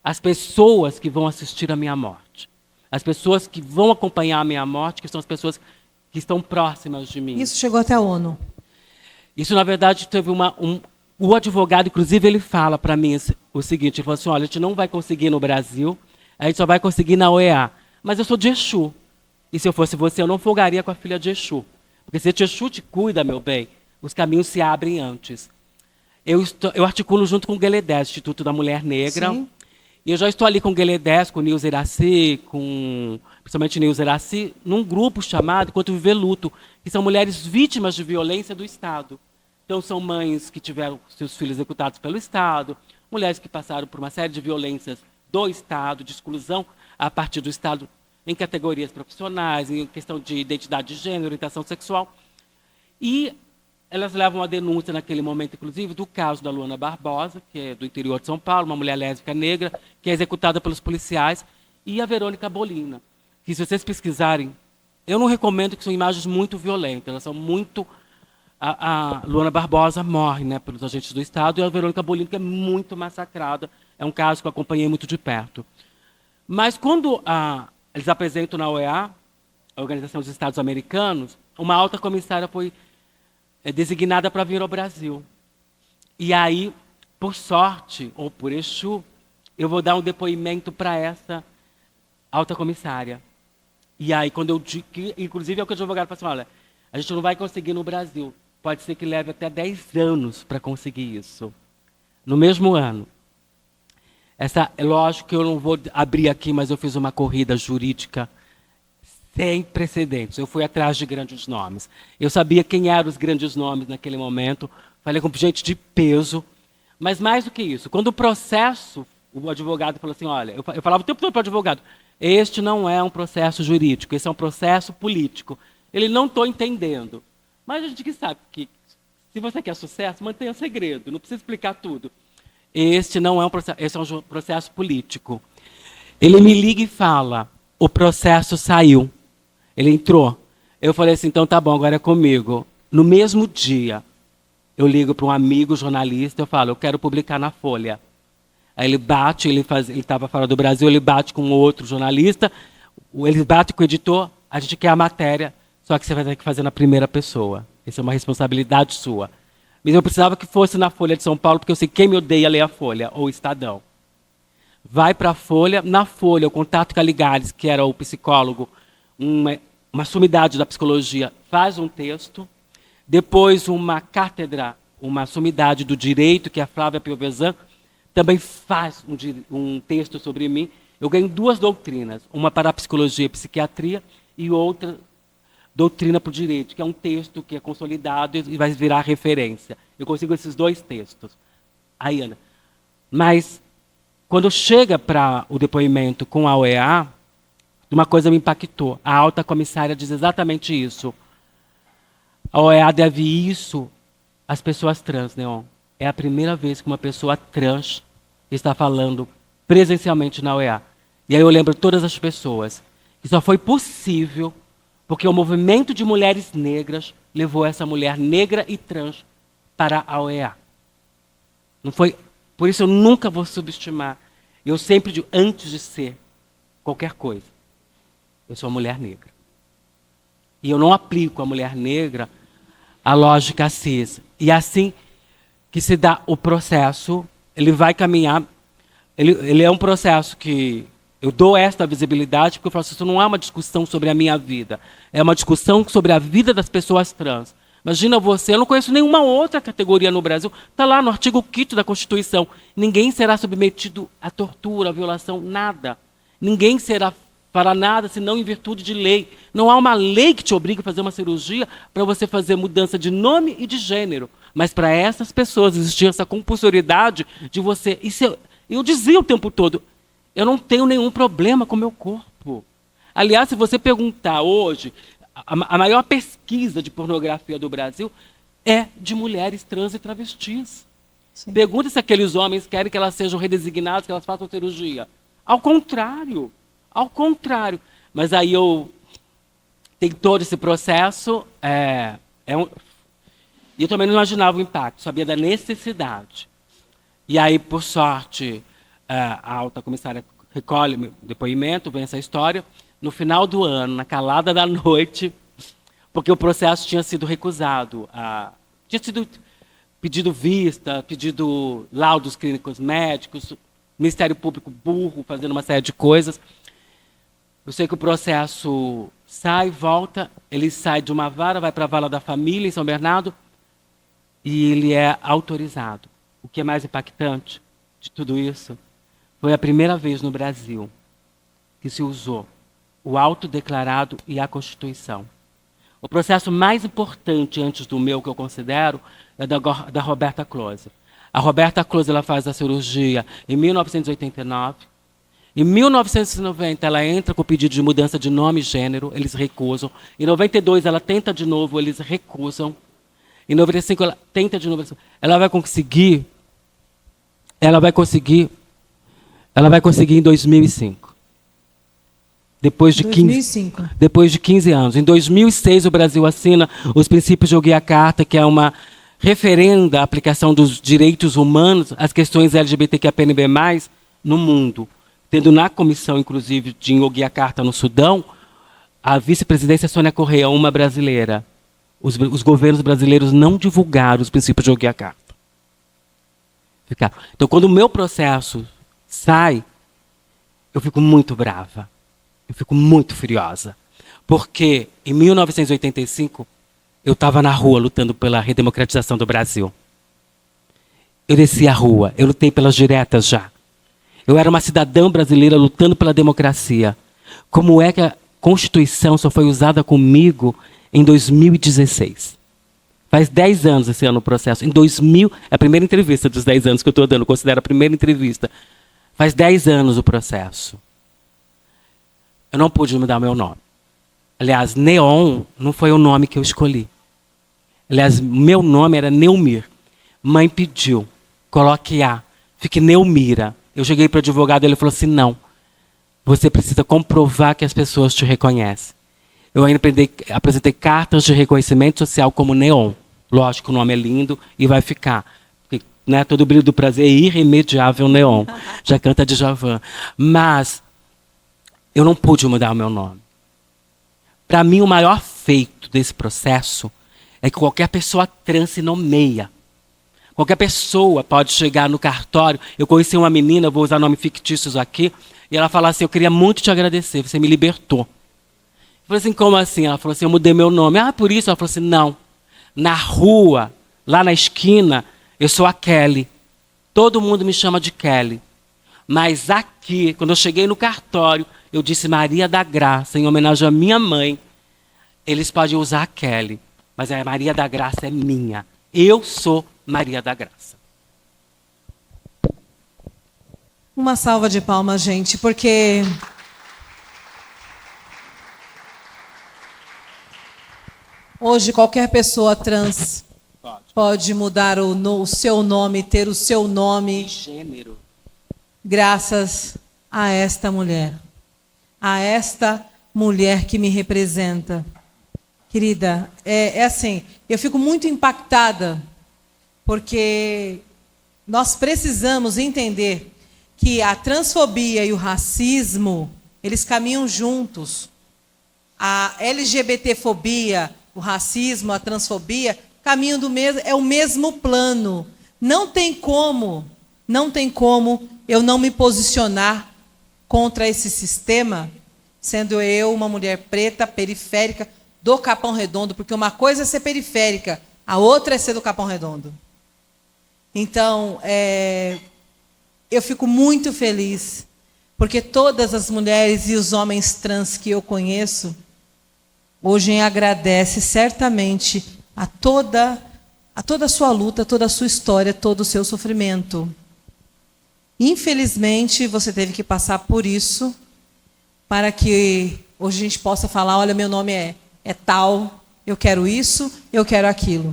as pessoas que vão assistir a minha morte. As pessoas que vão acompanhar a minha morte, que são as pessoas que estão próximas de mim. Isso chegou até a ONU. Isso, na verdade, teve o advogado, inclusive, ele fala para mim o seguinte, ele falou assim, olha, a gente não vai conseguir no Brasil, a gente só vai conseguir na OEA. Mas eu sou de Exu. E se eu fosse você, eu não folgaria com a filha de Exu. Porque se Exu te cuida, meu bem, os caminhos se abrem antes. Eu articulo junto com o Gueledés, Instituto da Mulher Negra. Sim. E eu já estou ali com o Gueledés, com o Nilza Iraci, principalmente Nilza Iraci, num grupo chamado Enquanto Viver Luto, que são mulheres vítimas de violência do Estado. Então, são mães que tiveram seus filhos executados pelo Estado, mulheres que passaram por uma série de violências do Estado, de exclusão a partir do Estado em categorias profissionais, em questão de identidade de gênero, orientação sexual. E elas levam a denúncia naquele momento, inclusive, do caso da Luana Barbosa, que é do interior de São Paulo, uma mulher lésbica negra, que é executada pelos policiais, e a Verônica Bolina, que, se vocês pesquisarem, eu não recomendo, que são imagens muito violentas, elas são muito... A Luana Barbosa morre, né, pelos agentes do Estado, e a Verônica Bolina, que é muito massacrada. É um caso que eu acompanhei muito de perto. Mas quando eles apresentam na OEA, a Organização dos Estados Americanos, uma alta comissária foi designada para vir ao Brasil. E aí, por sorte, ou por Exu, eu vou dar um depoimento para essa alta comissária. E aí, quando eu digo que, inclusive, é o que o advogado fala assim, olha, a gente não vai conseguir no Brasil. Pode ser que leve até 10 anos para conseguir isso. No mesmo ano. É lógico que eu não vou abrir aqui, mas eu fiz uma corrida jurídica sem precedentes. Eu fui atrás de grandes nomes. Eu sabia quem eram os grandes nomes naquele momento. Falei com gente de peso. Mas mais do que isso, quando o processo, o advogado falou assim, olha, eu falava o tempo todo para o advogado, este não é um processo jurídico, esse é um processo político. Ele não estou entendendo. Mas a gente que sabe que, se você quer sucesso, mantenha segredo, não precisa explicar tudo. Este não é um processo, esse é um processo político. Ele me liga e fala, o processo saiu. Ele entrou. Eu falei assim, então tá bom, agora é comigo. No mesmo dia, eu ligo para um amigo jornalista, eu falo, eu quero publicar na Folha. Aí ele bate, ele estava fora do Brasil, ele bate com outro jornalista, ele bate com o editor, a gente quer a matéria, só que você vai ter que fazer na primeira pessoa. Isso é uma responsabilidade sua. Mas eu precisava que fosse na Folha de São Paulo, porque eu sei quem me odeia ler a Folha, ou o Estadão. Vai para a Folha. Na Folha, o contato Caligares, que era o psicólogo, uma sumidade da psicologia, faz um texto. Depois, uma cátedra, uma sumidade do direito, que é a Flávia Piovesan, também faz um texto sobre mim. Eu ganho 2 doutrinas, uma para a psicologia e psiquiatria, e outra doutrina para o direito, que é um texto que é consolidado e vai virar referência. Eu consigo esses 2 textos. Aí, Ana. Mas, quando chega para o depoimento com a OEA, uma coisa me impactou. A alta comissária diz exatamente isso. A OEA deve isso às pessoas trans, Neon. É a primeira vez que uma pessoa trans está falando presencialmente na OEA. E aí eu lembro todas as pessoas. Que só foi possível porque o movimento de mulheres negras levou essa mulher negra e trans para a OEA. Não foi, por isso eu nunca vou subestimar. Eu sempre digo, antes de ser qualquer coisa, eu sou uma mulher negra. E eu não aplico à mulher negra a lógica cis. E assim que se dá o processo, ele vai caminhar. Ele é um processo que eu dou esta visibilidade porque eu falo assim, isso não é uma discussão sobre a minha vida. É uma discussão sobre a vida das pessoas trans. Imagina você, eu não conheço nenhuma outra categoria no Brasil. Está lá no artigo 5º da Constituição. Ninguém será submetido à tortura, à violação, nada. Ninguém fará nada senão em virtude de lei. Não há uma lei que te obrigue a fazer uma cirurgia para você fazer mudança de nome e de gênero. Mas para essas pessoas existia essa compulsoriedade de você... Eu dizia o tempo todo, eu não tenho nenhum problema com o meu corpo. Aliás, se você perguntar hoje, a maior pesquisa de pornografia do Brasil é de mulheres trans e travestis. Sim. Pergunta se aqueles homens querem que elas sejam redesignadas, que elas façam cirurgia. Ao contrário. Mas aí tem todo esse processo. E eu também não imaginava o impacto, sabia da necessidade. E aí, por sorte, a alta comissária recolhe meu depoimento, vem essa história. No final do ano, na calada da noite, porque o processo tinha sido recusado. Tinha sido pedido vista, pedido laudos clínicos médicos, Ministério Público burro, fazendo uma série de coisas. Eu sei que o processo sai, volta, ele sai de uma vara, vai para a vara da família, em São Bernardo, e ele é autorizado. O que é mais impactante de tudo isso foi a primeira vez no Brasil que se usou o autodeclarado e a Constituição. O processo mais importante antes do meu, que eu considero, é da Roberta Close. A Roberta Close ela faz a cirurgia em 1989. Em 1990, ela entra com o pedido de mudança de nome e gênero, eles recusam. Em 92, ela tenta de novo, eles recusam. Em 95, ela tenta de novo. Ela vai conseguir em 2005. Depois de 2005. depois de 15 anos. Em 2006, o Brasil assina os princípios de Yogyakarta, que é uma referenda à aplicação dos direitos humanos às questões LGBTQIAPN+, no mundo. Tendo na comissão, inclusive, de Yogyakarta, no Sudão, a vice-presidência Sônia Correia, uma brasileira. Os governos brasileiros não divulgaram os princípios de Yogyakarta. Então, quando o meu processo sai, eu fico muito brava. Eu fico muito furiosa. Porque, em 1985, eu estava na rua lutando pela redemocratização do Brasil. Eu desci a rua, eu lutei pelas diretas já. Eu era uma cidadã brasileira lutando pela democracia. Como é que a Constituição só foi usada comigo em 2016? Faz 10 anos esse ano o processo. Em 2000, é a primeira entrevista dos 10 anos que eu estou dando, considero a primeira entrevista. Faz 10 anos o processo. Eu não pude mudar meu nome. Aliás, Neon não foi o nome que eu escolhi. Aliás, meu nome era Neumir. Mãe pediu, coloque A, fique Neumira. Eu cheguei para o advogado e ele falou assim, não, você precisa comprovar que as pessoas te reconhecem. Eu ainda apresentei cartas de reconhecimento social como Neon. Lógico, o nome é lindo e vai ficar. Porque, né, todo brilho do prazer é irremediável Neon. Já canta Djavan. Mas eu não pude mudar o meu nome. Para mim, o maior feito desse processo é que qualquer pessoa trans se nomeia. Qualquer pessoa pode chegar no cartório. Eu conheci uma menina, vou usar nomes fictícios aqui, e ela falou assim, eu queria muito te agradecer, você me libertou. Eu falei assim, como assim? Ela falou assim, eu mudei meu nome. Ah, por isso? Ela falou assim, não. Na rua, lá na esquina, eu sou a Kelly. Todo mundo me chama de Kelly. Mas aqui, quando eu cheguei no cartório, eu disse Maria da Graça, em homenagem à minha mãe. Eles podem usar a Kelly, mas a Maria da Graça é minha. Eu sou Maria da Graça. Uma salva de palmas, gente, porque hoje qualquer pessoa trans pode mudar o seu nome, ter o seu nome, Gênero. graças a esta mulher. A esta mulher que me representa. Querida, é assim, eu fico muito impactada, porque nós precisamos entender que a transfobia e o racismo, eles caminham juntos. A LGBTfobia, o racismo, a transfobia, caminham é o mesmo plano. Não tem como eu não me posicionar contra esse sistema, sendo eu uma mulher preta, periférica, do Capão Redondo, porque uma coisa é ser periférica, a outra é ser do Capão Redondo. Então, eu fico muito feliz, porque todas as mulheres e os homens trans que eu conheço, hoje agradecem certamente a toda a sua luta, toda a sua história, todo o seu sofrimento. Infelizmente, você teve que passar por isso, para que hoje a gente possa falar, olha, meu nome é tal, eu quero isso, eu quero aquilo.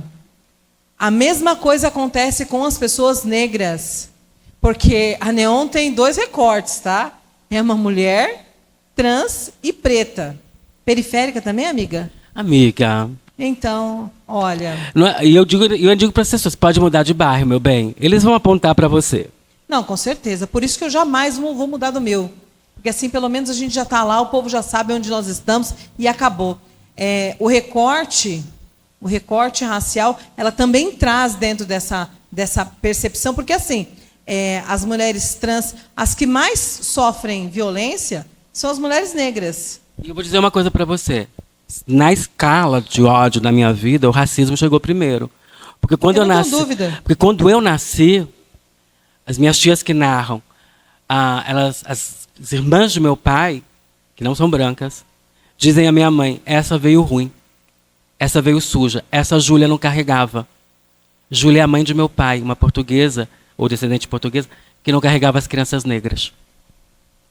A mesma coisa acontece com as pessoas negras, porque a Neon tem 2 recortes, tá? É uma mulher trans e preta. Periférica também, amiga? Amiga. Então, olha... E eu digo para as pessoas, pode mudar de bairro, meu bem. Eles vão apontar para você. Não, com certeza. Por isso que eu jamais vou mudar do meu. Porque assim, pelo menos a gente já está lá, o povo já sabe onde nós estamos e acabou. O recorte racial, ela também traz dentro dessa percepção, porque assim, as mulheres trans, as que mais sofrem violência são as mulheres negras. E eu vou dizer uma coisa para você. Na escala de ódio da minha vida, o racismo chegou primeiro. Porque quando eu nasci, porque quando eu nasci, as minhas tias que narram, as irmãs do meu pai, que não são brancas, dizem à minha mãe, essa veio ruim. essa veio suja. Essa Júlia não carregava. Júlia é a mãe de meu pai, uma portuguesa, ou descendente portuguesa, que não carregava as crianças negras.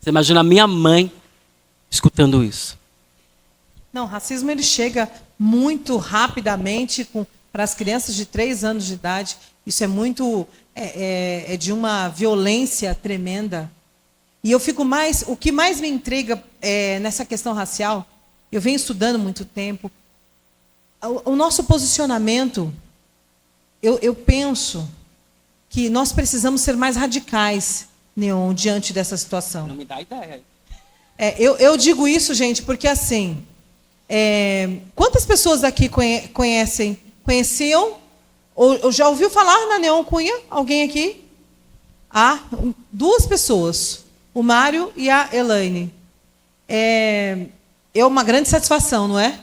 Você imagina a minha mãe escutando isso. Não, o racismo ele chega muito rapidamente para as crianças de 3 anos de idade. Isso é muito é de uma violência tremenda. E eu fico mais, o que mais me intriga nessa questão racial, eu venho estudando muito tempo, o nosso posicionamento, eu penso que nós precisamos ser mais radicais, Neon, diante dessa situação. Não me dá ideia. Eu digo isso, gente, porque assim, quantas pessoas aqui conheciam, ou já ouviu falar na Neon Cunha? Alguém aqui? 2 pessoas, o Mário e a Elaine. É uma grande satisfação, não é?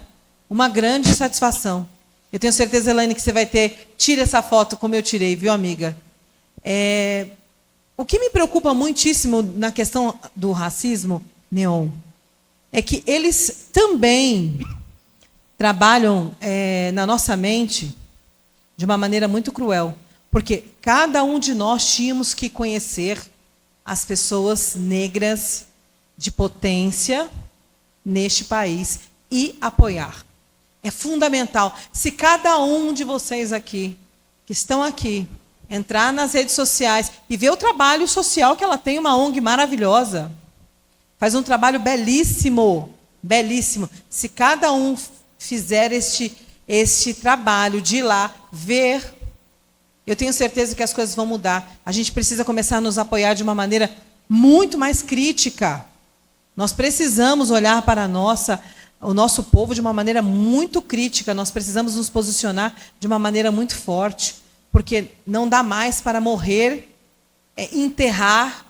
Uma grande satisfação. Eu tenho certeza, Elaine, que você vai tira essa foto como eu tirei, viu, amiga? O que me preocupa muitíssimo na questão do racismo, Neon, é que eles também trabalham na nossa mente de uma maneira muito cruel. Porque cada um de nós tínhamos que conhecer as pessoas negras de potência neste país e apoiar. É fundamental. Se cada um de vocês aqui, que estão aqui, entrar nas redes sociais e ver o trabalho social que ela tem, uma ONG maravilhosa, faz um trabalho belíssimo, belíssimo. Se cada um fizer este trabalho de ir lá, ver, eu tenho certeza que as coisas vão mudar. A gente precisa começar a nos apoiar de uma maneira muito mais crítica. Nós precisamos olhar para o nosso povo de uma maneira muito crítica. Nós precisamos nos posicionar de uma maneira muito forte, porque não dá mais para morrer, enterrar,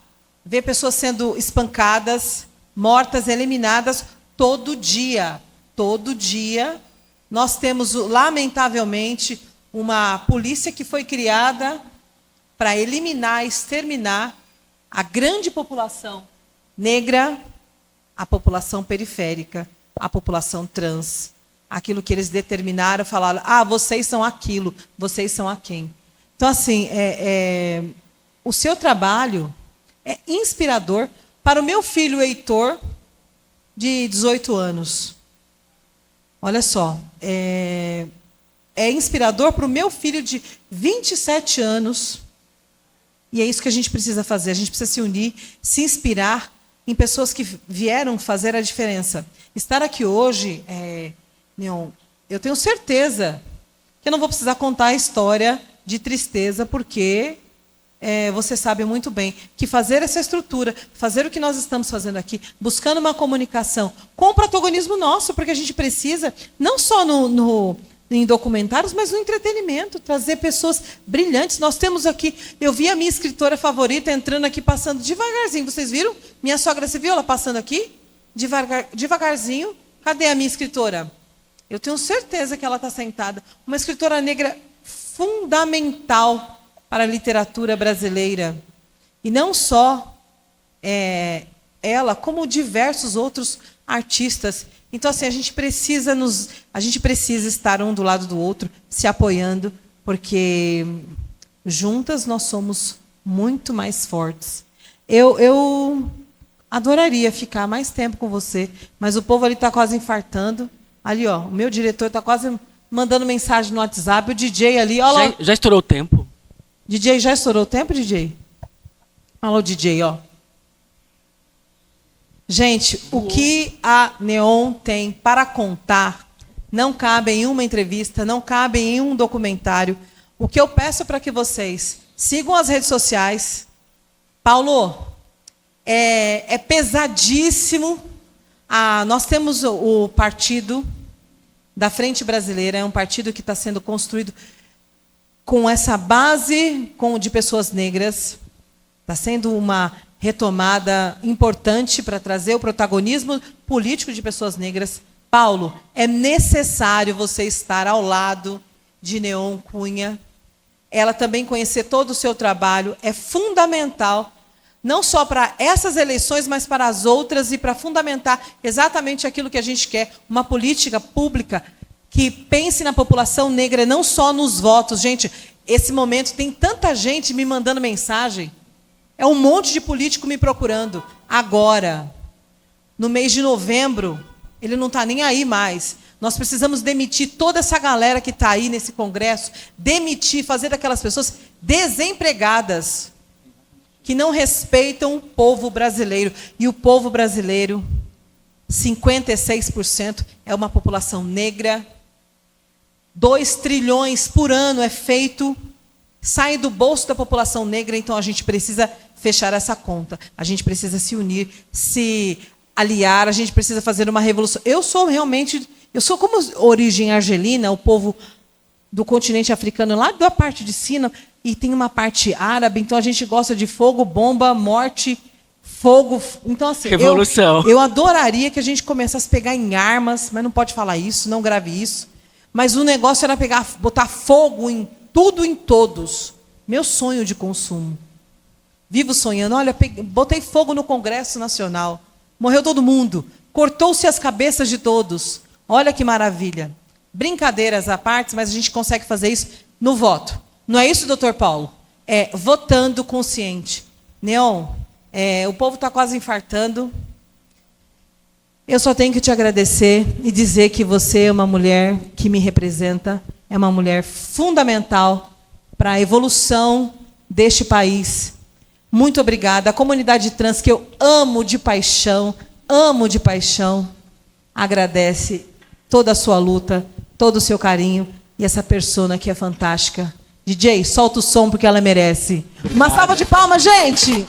ver pessoas sendo espancadas, mortas, eliminadas todo dia. Todo dia. Nós temos, lamentavelmente, uma polícia que foi criada para eliminar, exterminar a grande população negra, a população periférica, a população trans. Aquilo que eles determinaram, falaram, vocês são aquilo, vocês são aquém. Então, assim, o seu trabalho é inspirador para o meu filho Heitor, de 18 anos. Olha só, é inspirador para o meu filho de 27 anos. E é isso que a gente precisa fazer. A gente precisa se unir, se inspirar em pessoas que vieram fazer a diferença. Estar aqui hoje, Neon, eu tenho certeza que eu não vou precisar contar a história de tristeza, porque você sabe muito bem que fazer essa estrutura, fazer o que nós estamos fazendo aqui, buscando uma comunicação com o protagonismo nosso, porque a gente precisa, não só em documentários, mas no entretenimento, trazer pessoas brilhantes. Nós temos aqui, eu vi a minha escritora favorita entrando aqui, passando devagarzinho. Vocês viram? Minha sogra, você viu ela passando aqui? Devagarzinho. Cadê a minha escritora? Eu tenho certeza que ela está sentada. Uma escritora negra fundamental para a literatura brasileira. E não só ela, como diversos outros artistas. Então, assim, a gente precisa estar um do lado do outro, se apoiando, porque juntas nós somos muito mais fortes. Eu adoraria ficar mais tempo com você, mas o povo ali está quase infartando. Ali, ó, o meu diretor está quase mandando mensagem no WhatsApp, o DJ ali, ó lá. Já estourou o tempo? DJ, já estourou o tempo, DJ? Alô, DJ, ó. Gente, o que a Neon tem para contar não cabe em uma entrevista, não cabe em um documentário. O que eu peço para que vocês sigam as redes sociais. Paulo, é pesadíssimo. Nós temos o partido da Frente Brasileira, é um partido que está sendo construído com essa base de pessoas negras. Está sendo uma retomada importante para trazer o protagonismo político de pessoas negras. Paulo, é necessário você estar ao lado de Neon Cunha. Ela também conhecer todo o seu trabalho. É fundamental, não só para essas eleições, mas para as outras, e para fundamentar exatamente aquilo que a gente quer, uma política pública que pense na população negra, não só nos votos. Gente, esse momento tem tanta gente me mandando mensagem. É um monte de político me procurando. Agora, no mês de novembro, ele não está nem aí mais. Nós precisamos demitir toda essa galera que está aí nesse congresso, demitir, fazer daquelas pessoas desempregadas, que não respeitam o povo brasileiro. E o povo brasileiro, 56% é uma população negra. 2 trilhões por ano é feito, sai do bolso da população negra, então a gente precisa fechar essa conta. A gente precisa se unir, se aliar, a gente precisa fazer uma revolução. Eu sou como origem argelina, o povo do continente africano, lá da parte de cima, e tem uma parte árabe, então a gente gosta de fogo, bomba, morte, fogo. Então, assim, Revolução. eu adoraria que a gente começasse a pegar em armas, mas não pode falar isso, não grave isso. Mas o negócio era botar fogo em tudo e em todos. Meu sonho de consumo. Vivo sonhando. Olha, botei fogo no Congresso Nacional. Morreu todo mundo. Cortou-se as cabeças de todos. Olha que maravilha. Brincadeiras à parte, mas a gente consegue fazer isso no voto. Não é isso, doutor Paulo? É votando consciente. Neon, o povo está quase infartando. Eu só tenho que te agradecer e dizer que você é uma mulher que me representa, é uma mulher fundamental para a evolução deste país. Muito obrigada. A comunidade trans, que eu amo de paixão, agradece toda a sua luta, todo o seu carinho e essa persona que é fantástica. DJ, solta o som porque ela merece. Uma salva de palmas, gente!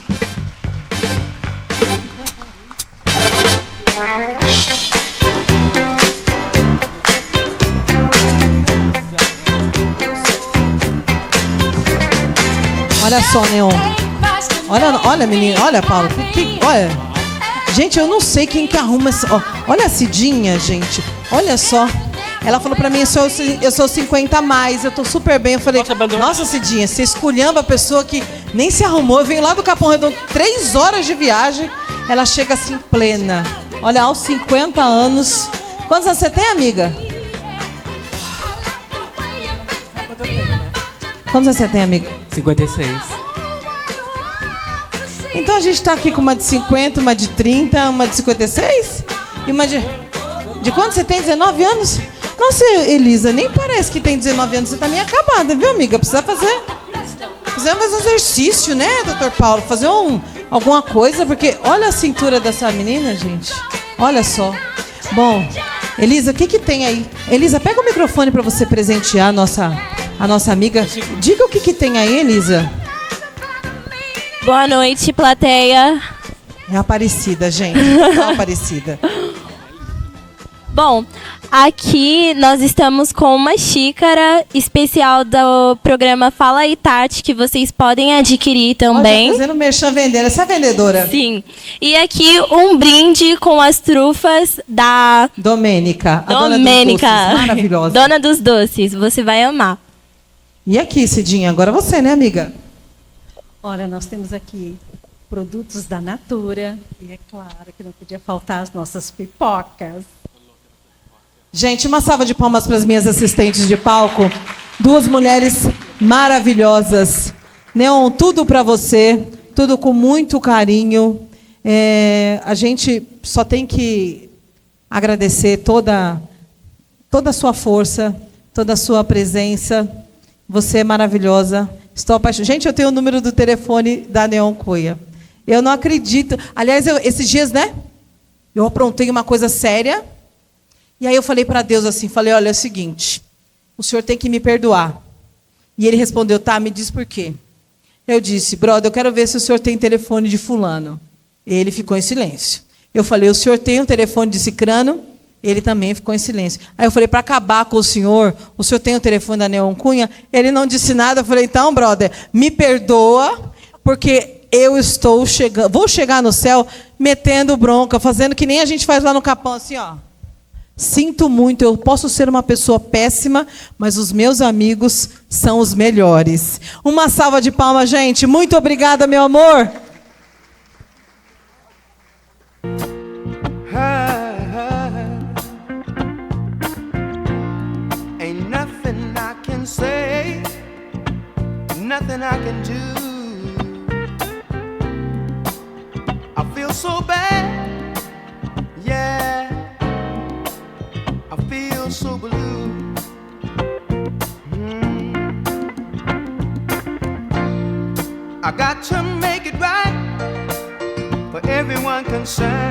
Olha só, Neon. Olha, menina. Olha, Paulo. Olha. Gente, eu não sei quem que arruma essa... olha a Cidinha, gente. Olha só. Ela falou pra mim, eu sou 50 a mais, eu tô super bem. Eu falei, nossa, Cidinha, você esculhamba a pessoa que nem se arrumou. Eu venho lá do Capão Redondo, 3 horas de viagem. Ela chega assim, plena. Olha, aos 50 anos. Quantos anos você tem, amiga? Quantos anos você tem, amiga? 56. Então a gente está aqui com uma de 50, uma de 30, uma de 56? E uma de... De quanto você tem? 19 anos? Nossa, Elisa, nem parece que tem 19 anos. Você está meio acabada, viu, amiga? Precisa fazer mais exercício, né, doutor Paulo? Fazer alguma coisa, porque olha a cintura dessa menina, gente. Olha só. Bom, Elisa, o que tem aí? Elisa, pega o microfone para você presentear a nossa amiga. Diga o que tem aí, Elisa. Boa noite, plateia. É a Aparecida, gente. É a Aparecida. Bom, aqui nós estamos com uma xícara especial do programa Fala aí, Tati, que vocês podem adquirir também. Olha, fazendo merchan vendendo. Essa é a vendedora. Sim. E aqui um brinde com as trufas da Domênica. A Domênica. Dona dos doces, maravilhosa. Dona dos doces. Você vai amar. E aqui, Cidinha, agora você, né, amiga? Olha, nós temos aqui produtos da Natura. E é claro que não podia faltar as nossas pipocas. Gente, uma salva de palmas para as minhas assistentes de palco. 2 mulheres maravilhosas. Neon, tudo para você, tudo com muito carinho. A gente só tem que agradecer toda a sua força, toda a sua presença. Você é maravilhosa. Estou apaixonada. Gente, eu tenho o número do telefone da Neon Cunha. Eu não acredito. Aliás, esses dias, né? Eu aprontei uma coisa séria. E aí eu falei para Deus assim, olha, é o seguinte, o senhor tem que me perdoar. E ele respondeu, tá, me diz por quê. Eu disse, brother, eu quero ver se o senhor tem telefone de fulano. Ele ficou em silêncio. Eu falei, o senhor tem um telefone de cicrano? Ele também ficou em silêncio. Aí eu falei, para acabar com o senhor tem o telefone da Neon Cunha? Ele não disse nada. Eu falei, então, brother, me perdoa, porque eu vou chegar no céu metendo bronca, fazendo que nem a gente faz lá no Capão, assim, ó. Sinto muito, eu posso ser uma pessoa péssima, mas os meus amigos são os melhores. Uma salva de palmas, gente. Muito obrigada, meu amor. can do. I feel so bad, yeah, I feel so blue. I got to make it right for everyone concerned.